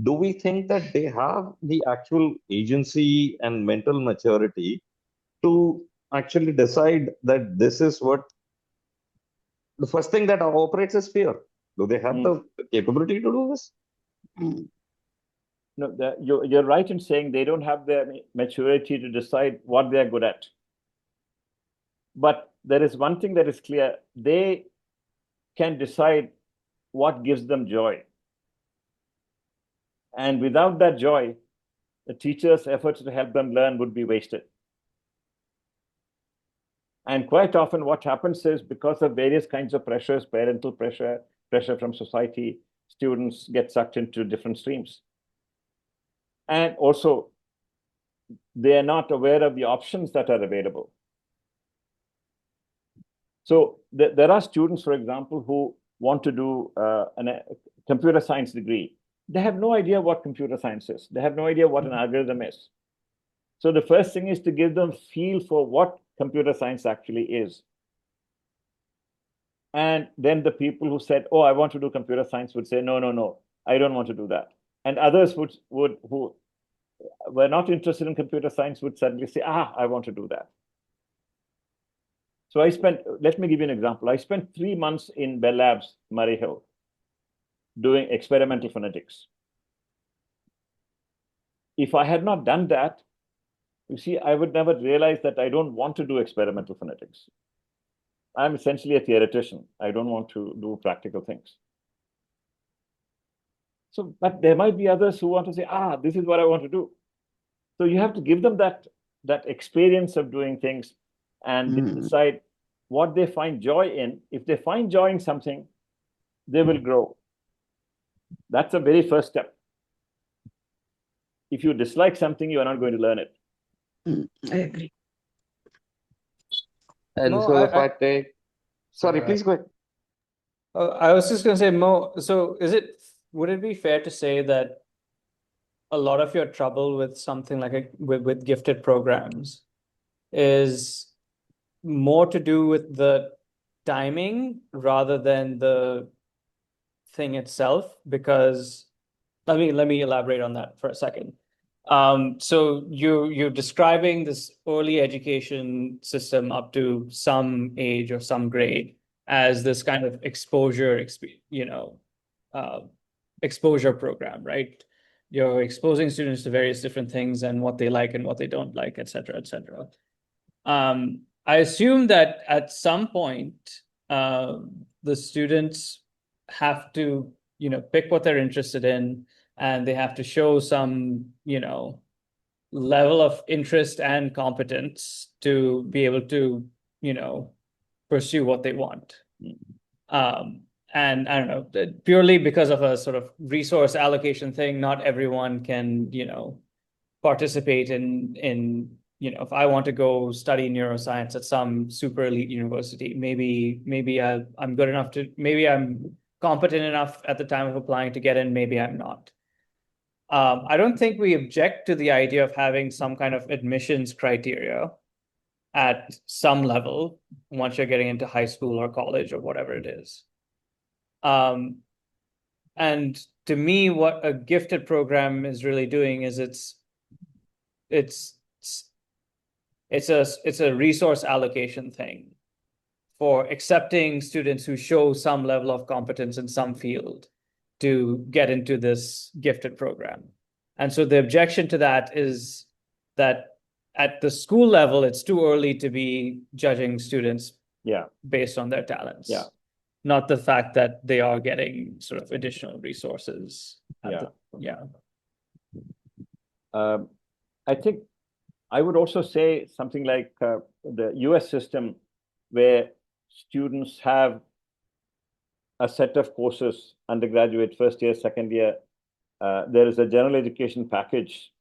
do we think that they have the actual agency and mental maturity to actually decide that this is what the first thing that operates is fear? Do they have the capability to do this? No, you're right in saying they don't have the maturity to decide what they're good at. But there is one thing that is clear. They can decide what gives them joy. And without that joy, the teacher's efforts to help them learn would be wasted. And quite often what happens is, because of various kinds of pressures, parental pressure, pressure from society, students get sucked into different streams. And also, they are not aware of the options that are available. So there are students, for example, who want to do a computer science degree. They have no idea what computer science is. They have no idea what an algorithm is. So the first thing is to give them feel for what computer science actually is. And then the people who said, oh, I want to do computer science would say, no, I don't want to do that. And others who were not interested in computer science would suddenly say, I want to do that. So let me give you an example. I spent 3 months in Bell Labs, Murray Hill, doing experimental phonetics. If I had not done that, you see, I would never realize that I don't want to do experimental phonetics. I'm essentially a theoretician. I don't want to do practical things. So, but there might be others who want to say, this is what I want to do. So you have to give them that experience of doing things and decide what they find joy in. If they find joy in something, they will grow. That's the very first step. If you dislike something, you are not going to learn it. I agree. And Mo, so if I take, sorry, Sorry, please go ahead. I was just going to say, Mo, so would it be fair to say that a lot of your trouble with something like with gifted programs is more to do with the timing rather than the thing itself? Because let me elaborate on that for a second. So you're describing this early education system up to some age or some grade as this kind of exposure, exposure program, right? You're exposing students to various different things and what they like and what they don't like, et cetera, et cetera. I assume that at some point, the students have to, pick what they're interested in, and they have to show some, level of interest and competence to be able to, pursue what they want. And I don't know, purely because of a sort of resource allocation thing, not everyone can, participate in if I want to go study neuroscience at some super elite university, maybe I'm good enough to, maybe I'm competent enough at the time of applying to get in, maybe I'm not. I don't think we object to the idea of having some kind of admissions criteria at some level once you're getting into high school or college or whatever it is. And to me, what a gifted program is really doing is it's a resource allocation thing for accepting students who show some level of competence in some field to get into this gifted program. And so the objection to that is that at the school level, it's too early to be judging students based on their talents. Yeah. Not the fact that they are getting sort of additional resources. I think I would also say something like the US system, where students have a set of courses, undergraduate, first year, second year. There is a general education package.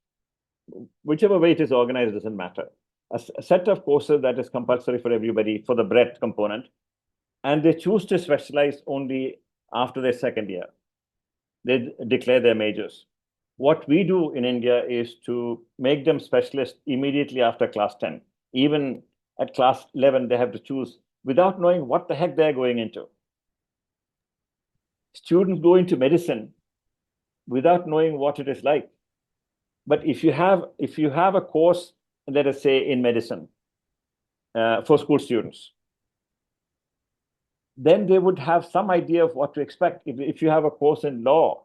Whichever way it is organized doesn't matter. A set of courses that is compulsory for everybody for the breadth component, and they choose to specialize only after their second year. They declare their majors. What we do in India is to make them specialists immediately after class 10. Even at class 11, they have to choose without knowing what the heck they're going into. Students go into medicine without knowing what it is like. But if you have a course, let us say in medicine, for school students, then they would have some idea of what to expect. If you have a course in law,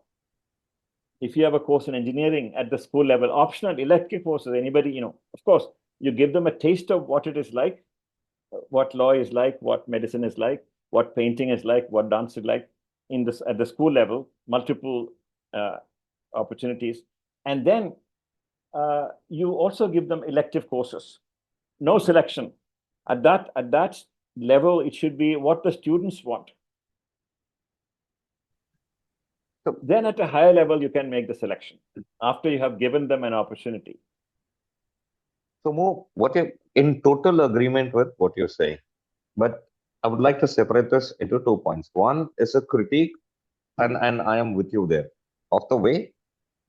if you have a course in engineering at the school level, optional elective courses, anybody, of course, you give them a taste of what it is like, what law is like, what medicine is like, what painting is like, what dance is like at the school level, multiple opportunities. And then you also give them elective courses, no selection. At that level, it should be what the students want. So then at a higher level, you can make the selection after you have given them an opportunity. So Mo, what you're in total agreement with what you're saying, but I would like to separate this into 2 points. One is a critique, and I am with you there, of the way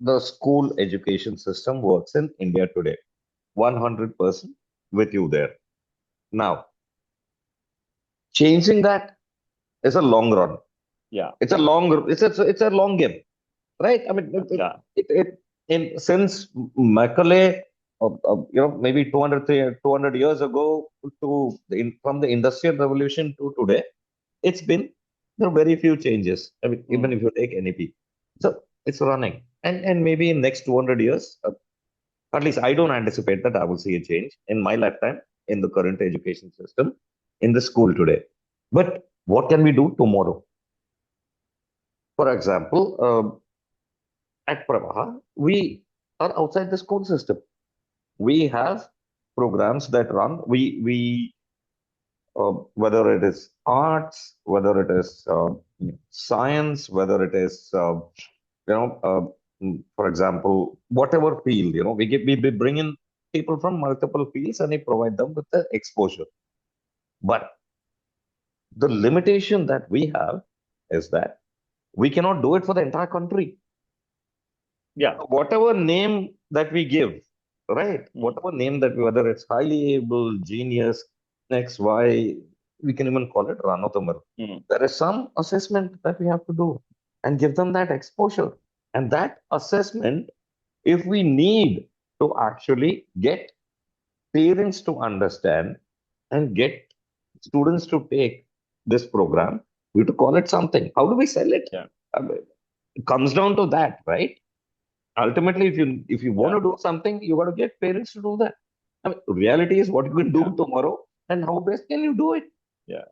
the school education system works in India today. 100% with you there. Now, changing that is a long run. Yeah, it's a long game, right? I mean, since Macaulay, maybe 200 years ago from the Industrial Revolution to today, it's been very few changes. I mean, even if you take NEP, so it's running, and maybe in next 200 years, at least I don't anticipate that I will see a change in my lifetime in the current education system in the school today. But what can we do tomorrow? For example, at Pravaha, we are outside the school system. We have programs that run. Whether it is arts, whether it is science, whether it is for example, whatever field, we bring in people from multiple fields and we provide them with the exposure. But the limitation that we have is that we cannot do it for the entire country. Yeah. Whatever name that we give, right? Whatever name that whether it's highly able, genius, X, Y, we can even call it run of the mill. There is some assessment that we have to do and give them that exposure. And that assessment, if we need to actually get parents to understand and get students to take this program, we have to call it something. How do we sell it? Yeah. It comes down to that, right? Ultimately, if you want to do something, you got to get parents to do that. I mean, reality is what you can do tomorrow, and how best can you do it? Yeah.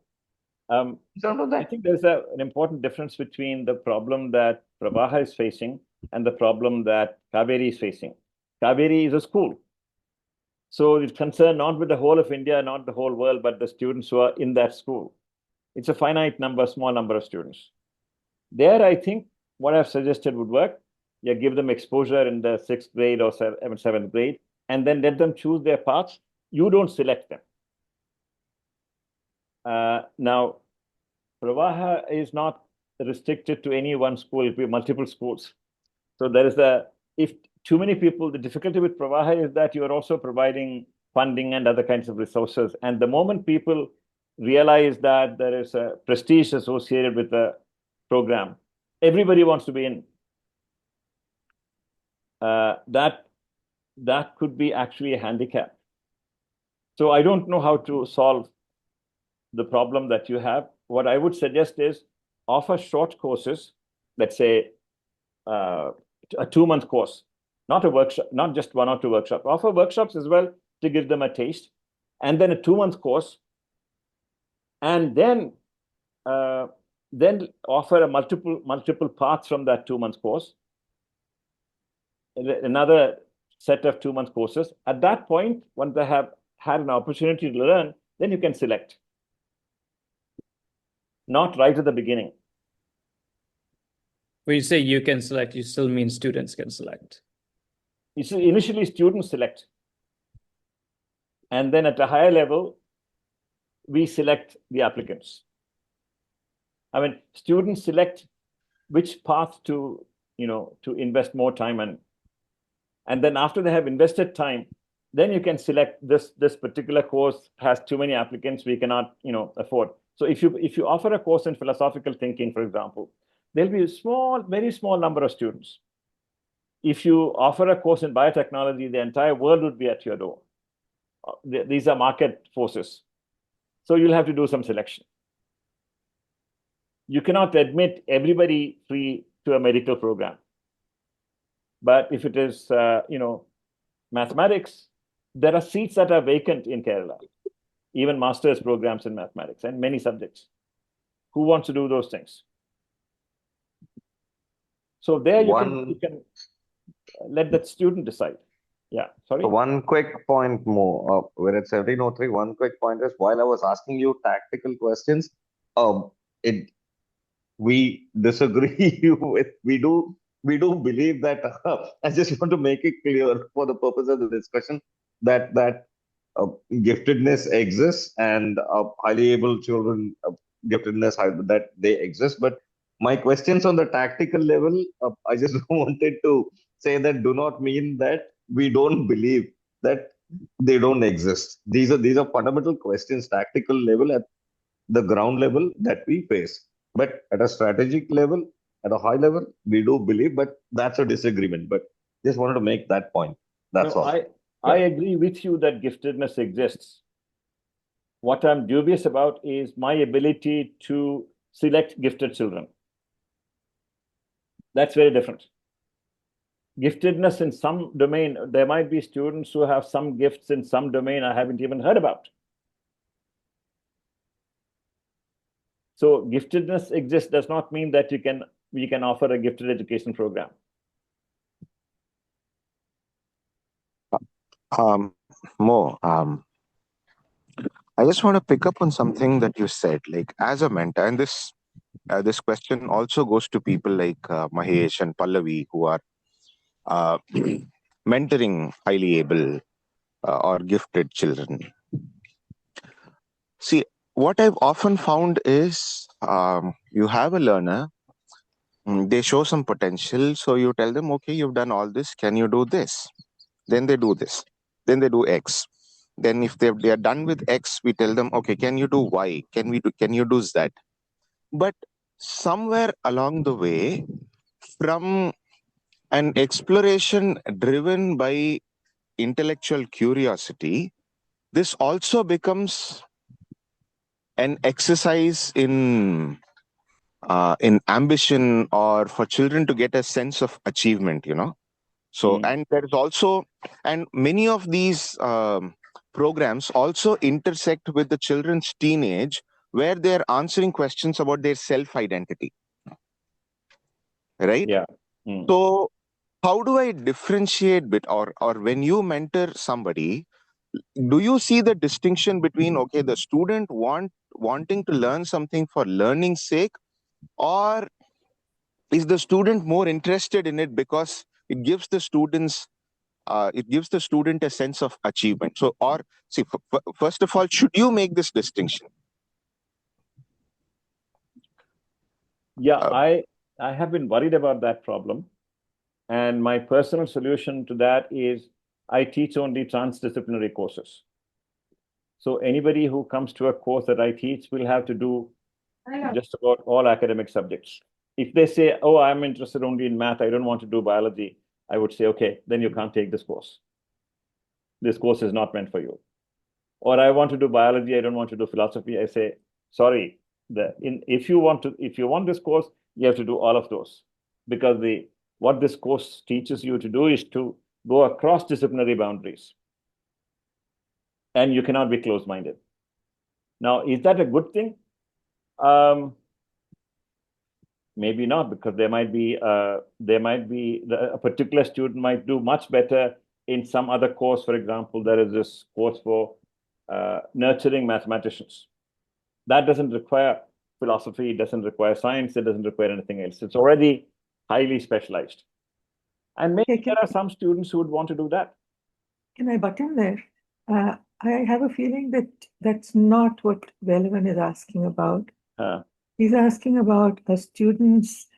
It's down to I that. think there's an important difference between the problem that Pravaha is facing and the problem that Kaveri is facing. Kaveri is a school. So it's concerned not with the whole of India, not the whole world, but the students who are in that school. It's a finite number, small number of students. There, I think what I've suggested would work. You give them exposure in the 6th grade or 7th grade, and then let them choose their paths. You don't select them. Now, Pravaha is not restricted to any one school, it will be multiple schools. So there is if too many people, the difficulty with Pravaha is that you are also providing funding and other kinds of resources. And the moment people realize that there is a prestige associated with the program, everybody wants to be in. That could be actually a handicap. So I don't know how to solve the problem that you have. What I would suggest is offer short courses, let's say a 2-month course, not a workshop, not just 1 or 2 workshops. Offer workshops as well to give them a taste, and then a 2-month course, and then offer a multiple paths from that 2-month course. Another set of 2-month courses. At that point, once they have had an opportunity to learn, then you can select. Not right at the beginning. When you say you can select, you still mean students can select. You see, initially students select. And then at a higher level, we select the applicants. I mean, students select which path to invest more time in. And then after they have invested time, then you can select this particular course has too many applicants, we cannot afford. So if you offer a course in philosophical thinking, for example, there'll be a very small number of students. If you offer a course in biotechnology, the entire world would be at your door. These are market forces. So you'll have to do some selection. You cannot admit everybody free to a medical program. But if it is, mathematics, there are seats that are vacant in Kerala, even master's programs in mathematics and many subjects. Who wants to do those things? So there you can let that student decide. Yeah, sorry. So one quick point more, where it's 1703, one quick point is while I was asking you tactical questions, we disagree with, we do believe that, I just want to make it clear for the purpose of the discussion that giftedness exists and highly able children, giftedness, that they exist. But my questions on the tactical level, I just wanted to say that do not mean that we don't believe that they don't exist. These are fundamental questions, tactical level, at the ground level that we face. But at a strategic level, at a high level, we do believe, but that's a disagreement. But just wanted to make that point. That's all. I agree with you that giftedness exists. What I'm dubious about is my ability to select gifted children. That's very different. Giftedness in some domain, there might be students who have some gifts in some domain I haven't even heard about. So giftedness exists does not mean that we can offer a gifted education program. Mo, I just want to pick up on something that you said, like as a mentor, and this question also goes to people like Mahesh and Pallavi, who are mentoring highly able or gifted children. See, what I've often found is you have a learner, they show some potential, so you tell them, okay, you've done all this, can you do this? Then they do this, then they do X. Then if they are done with X, we tell them, okay, can you do Y? Can you do Z? But somewhere along the way, from an exploration driven by intellectual curiosity, this also becomes an exercise in ambition, or for children to get a sense of achievement, So, and there is also, and many of these programs also intersect with the children's teenage, where they're answering questions about their self-identity, right? Yeah. So, how do I differentiate or when you mentor somebody, do you see the distinction between, okay, the student wanting to learn something for learning's sake, or is the student more interested in it because it gives the student a sense of achievement? So, or see, first of all, should you make this distinction? Yeah, Uh, I have been worried about that problem. And my personal solution to that is I teach only transdisciplinary courses. So anybody who comes to a course that I teach will have to do just about all academic subjects. If they say, oh, I'm interested only in math, I don't want to do biology, I would say, okay, then you can't take this course. This course is not meant for you. Or I want to do biology, I don't want to do philosophy. I say, sorry, if you want this course, you have to do all of those. Because what this course teaches you to do is to go across disciplinary boundaries. And you cannot be closed-minded. Now, is that a good thing? Maybe not, because a particular student might do much better in some other course. For example, there is this course for nurturing mathematicians. That doesn't require philosophy, it doesn't require science, it doesn't require anything else. It's already highly specialized. And maybe there are some students who would want to do that. Can I butt in there? I have a feeling that that's not what Velavan is asking about. He's asking about a student's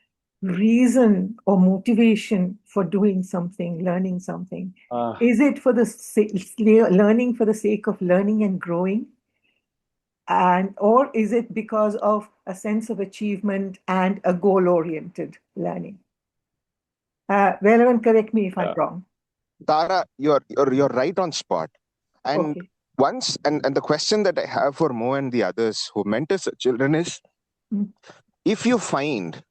reason or motivation for doing something, learning something. Is it for learning for the sake of learning and growing? Or is it because of a sense of achievement and a goal-oriented learning? Velavan, correct me if I'm wrong. Tara, you're right on spot. And Okay. and the question that I have for Mo and the others who mentor children is, if you find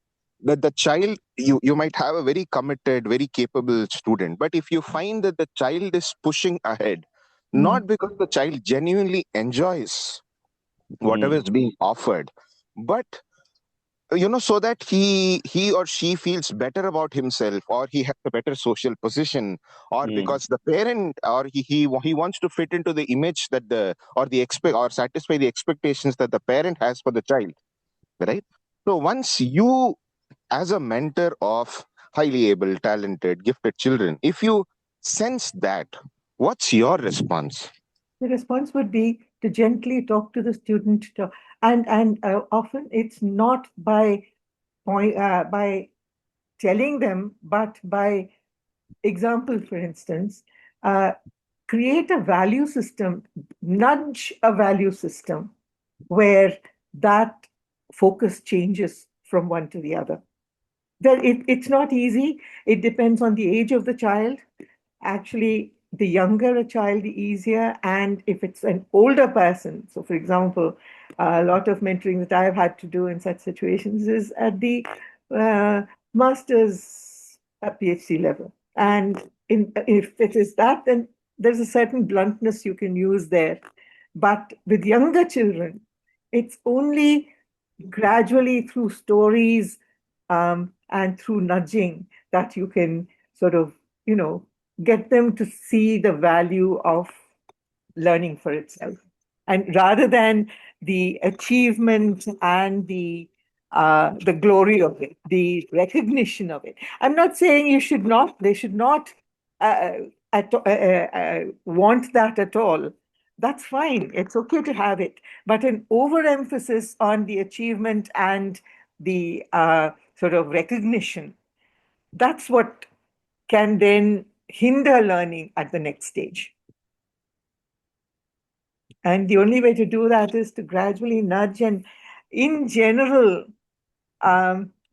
that the child, you might have a very committed, very capable student, but if you find that the child is pushing ahead, not because the child genuinely enjoys whatever is being offered, but so that he or she feels better about himself, or he has a better social position, or because the parent, or he wants to fit into the image that or satisfy the expectations that the parent has for the child, right? So once you, as a mentor of highly able, talented, gifted children, if you sense that, what's your response? The response would be to gently talk to the student, and often it's not by telling them, but by example. For instance, create a value system, nudge a value system where that focus changes from one to the other. It's not easy. It depends on the age of the child. Actually, the younger a child, the easier. And if it's an older person, so for example, a lot of mentoring that I've had to do in such situations is at the master's PhD level. And if it is that, then there's a certain bluntness you can use there. But with younger children, it's only gradually through stories and through nudging that you can sort of, get them to see the value of learning for itself. And rather than the achievement and the glory of it, the recognition of it. I'm not saying they should not want that at all. That's fine. It's okay to have it. But an overemphasis on the achievement and the sort of recognition, that's what can then hinder learning at the next stage. And the only way to do that is to gradually nudge and, in general,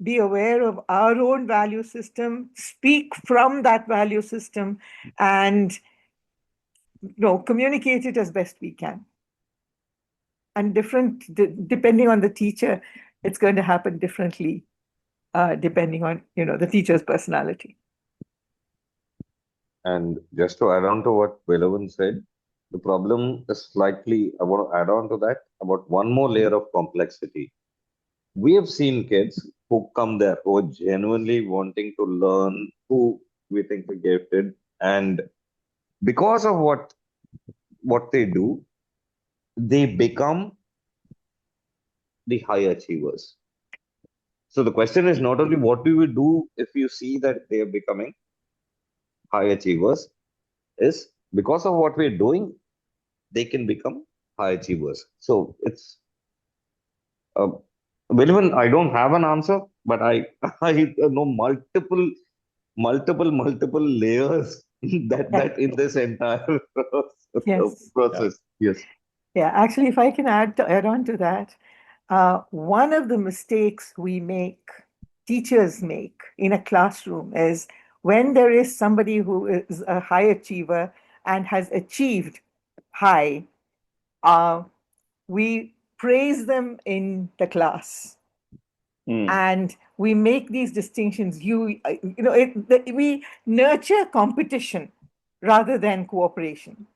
be aware of our own value system, speak from that value system, and communicate it as best we can. and depending on the teacher, it's going to happen differently, depending on, the teacher's personality. And just to add on to what Belavan said, the problem is slightly, I want to add on to that about one more layer of complexity. We have seen kids who come there who are genuinely wanting to learn, who we think are gifted, and because of what they do, they become the high achievers. So the question is not only what do we do if you see that they are becoming high achievers, is because of what we're doing, they can become high achievers. So it's William, I don't have an answer, but I I know multiple layers that in this entire Yes. process. Yes. Yeah, actually, if I can add on to that, one of the mistakes teachers make in a classroom is when there is somebody who is a high achiever and has achieved high, we praise them in the class. And we make these distinctions. We nurture competition rather than cooperation.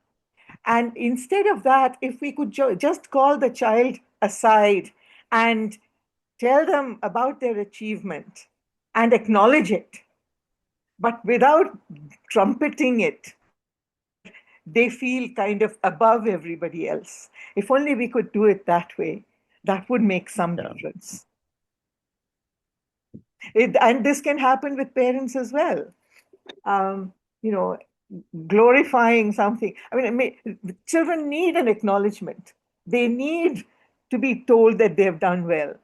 And instead of that, if we could just call the child aside and tell them about their achievement and acknowledge it, but without trumpeting it, where they feel kind of above everybody else. If only we could do it that way, that would make some difference. And this can happen with parents as well. Um, you know, glorifying something. Children need an acknowledgement. They need to be told that they've done well.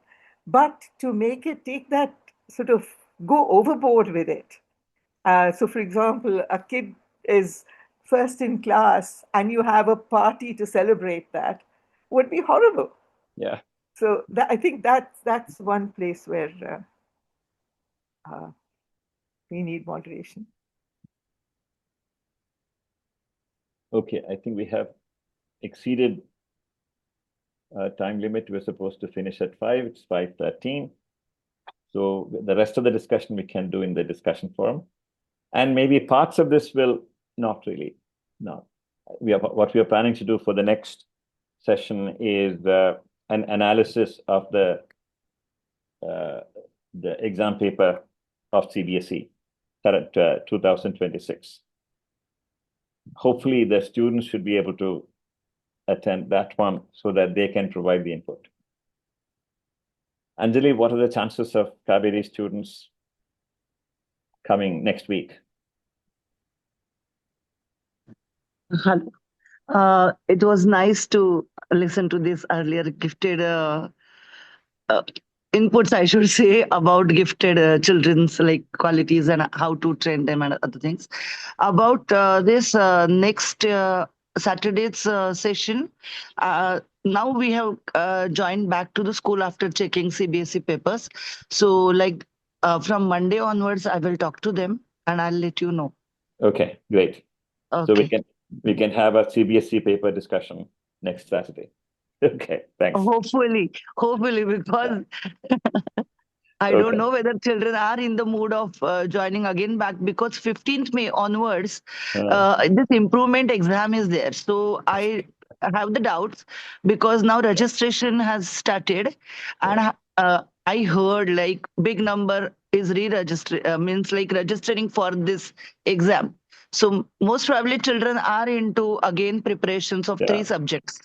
But to make it take that sort of go overboard with it. So, for example, a kid is first in class and you have a party to celebrate that would be horrible. Yeah. So I think that's one place where we need moderation. Okay, I think we have exceeded time limit. We're supposed to finish at 5. It's 5:13. So the rest of the discussion we can do in the discussion forum. And maybe parts of this will not really. No. What we are planning to do for the next session is an analysis of the exam paper of CBSE current 2026. Hopefully the students should be able to attend that one so that they can provide the input. Anjali, what are the chances of Kaveri students coming next week? It was nice to listen to this earlier gifted inputs, I should say, about gifted children's like qualities and how to train them and other things. About this next Saturday's session, now we have joined back to the school after checking CBSE papers. So like from Monday onwards, I will talk to them and I'll let you know. Okay, great. Okay. So we can have a CBSE paper discussion next Saturday. Okay, thanks. Hopefully, because I don't know whether children are in the mood of joining again back, because 15th May onwards, this improvement exam is there. So I have the doubts because now registration has started, and I heard like big number is means like registering for this exam. So most probably children are into again preparations of 3 subjects.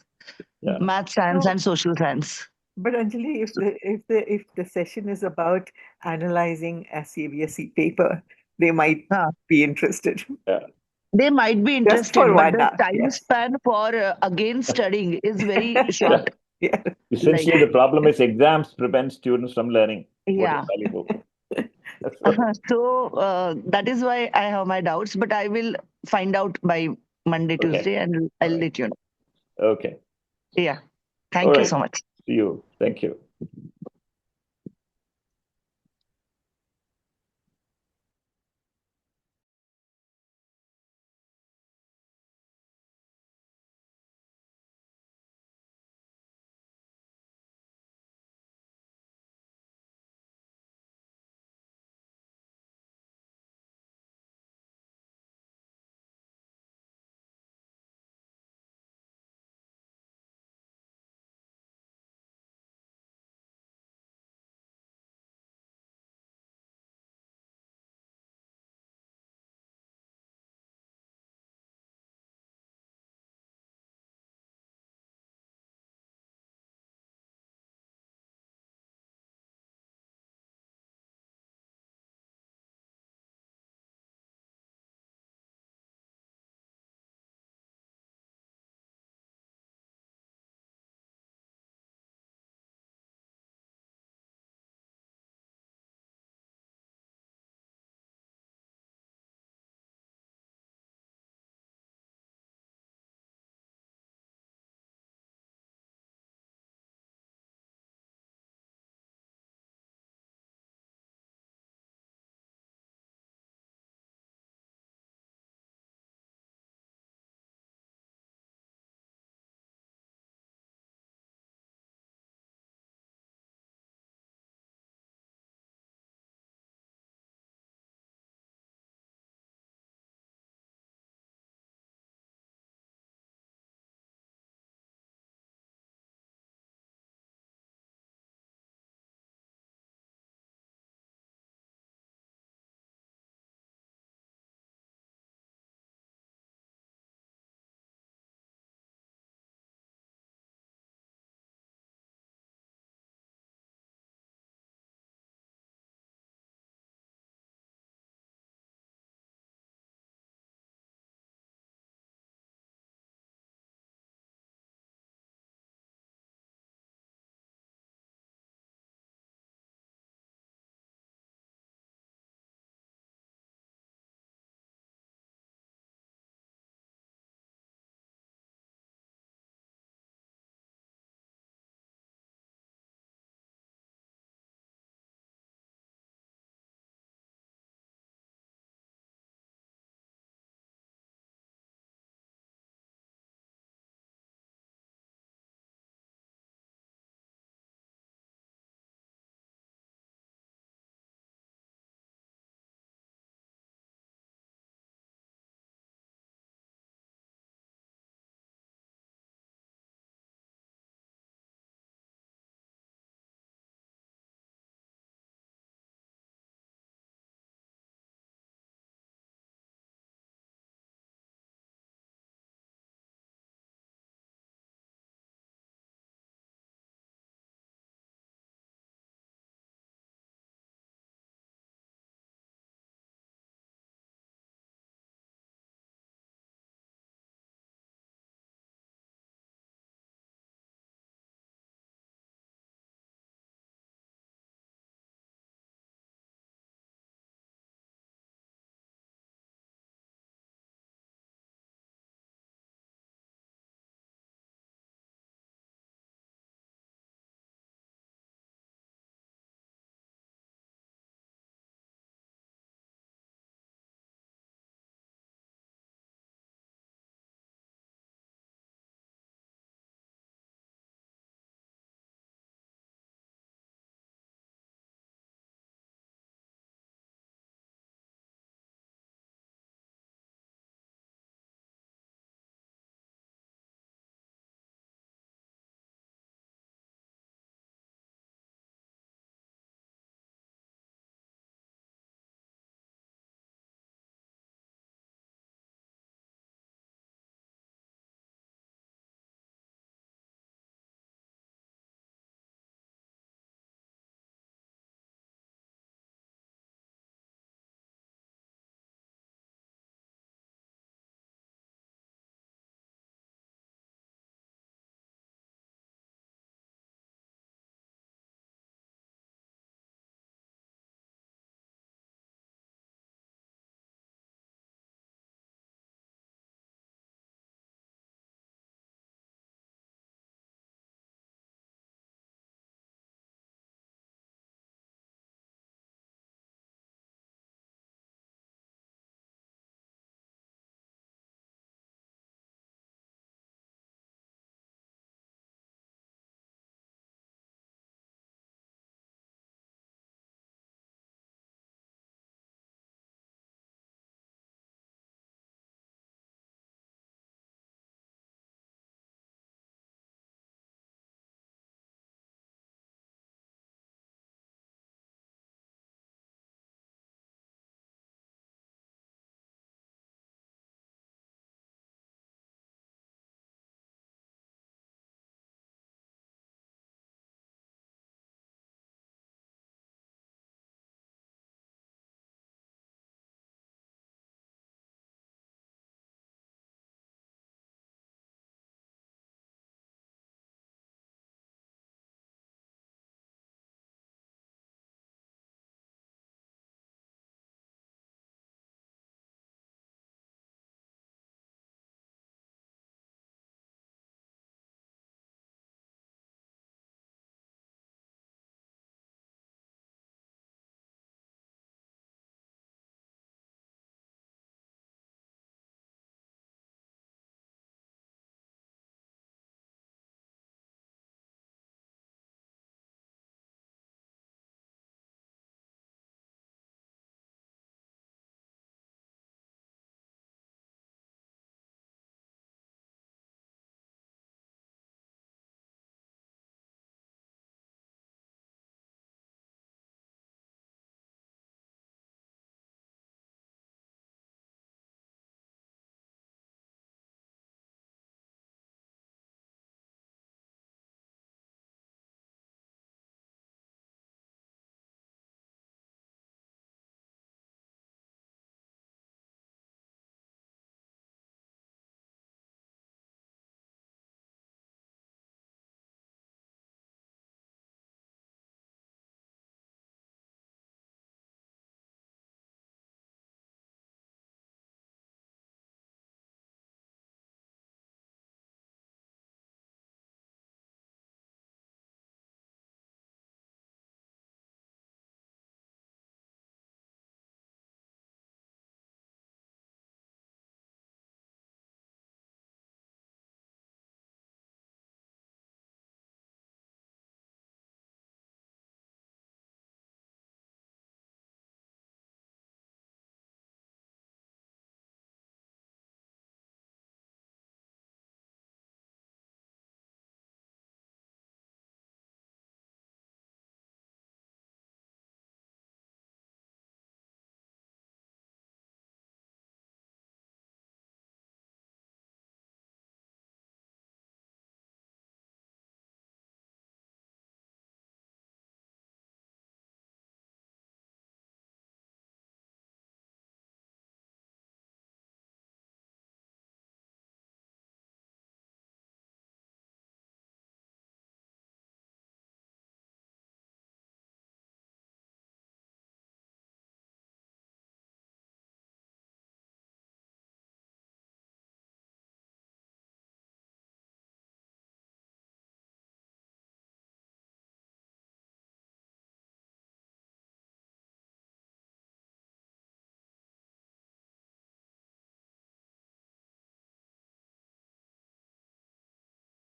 Math, science, and social science. But Anjali, if the session is about analyzing a CBSE paper, they might be interested. Yeah. They might be interested, for but the hour, time yes. span for again studying is very short. Yeah. Essentially, the problem is exams prevent students from learning what Yeah. is valuable. So that is why I have my doubts, but I will find out by Monday, Tuesday, and I'll let you know. Okay. Yeah. Thank you so much. See you. Thank you.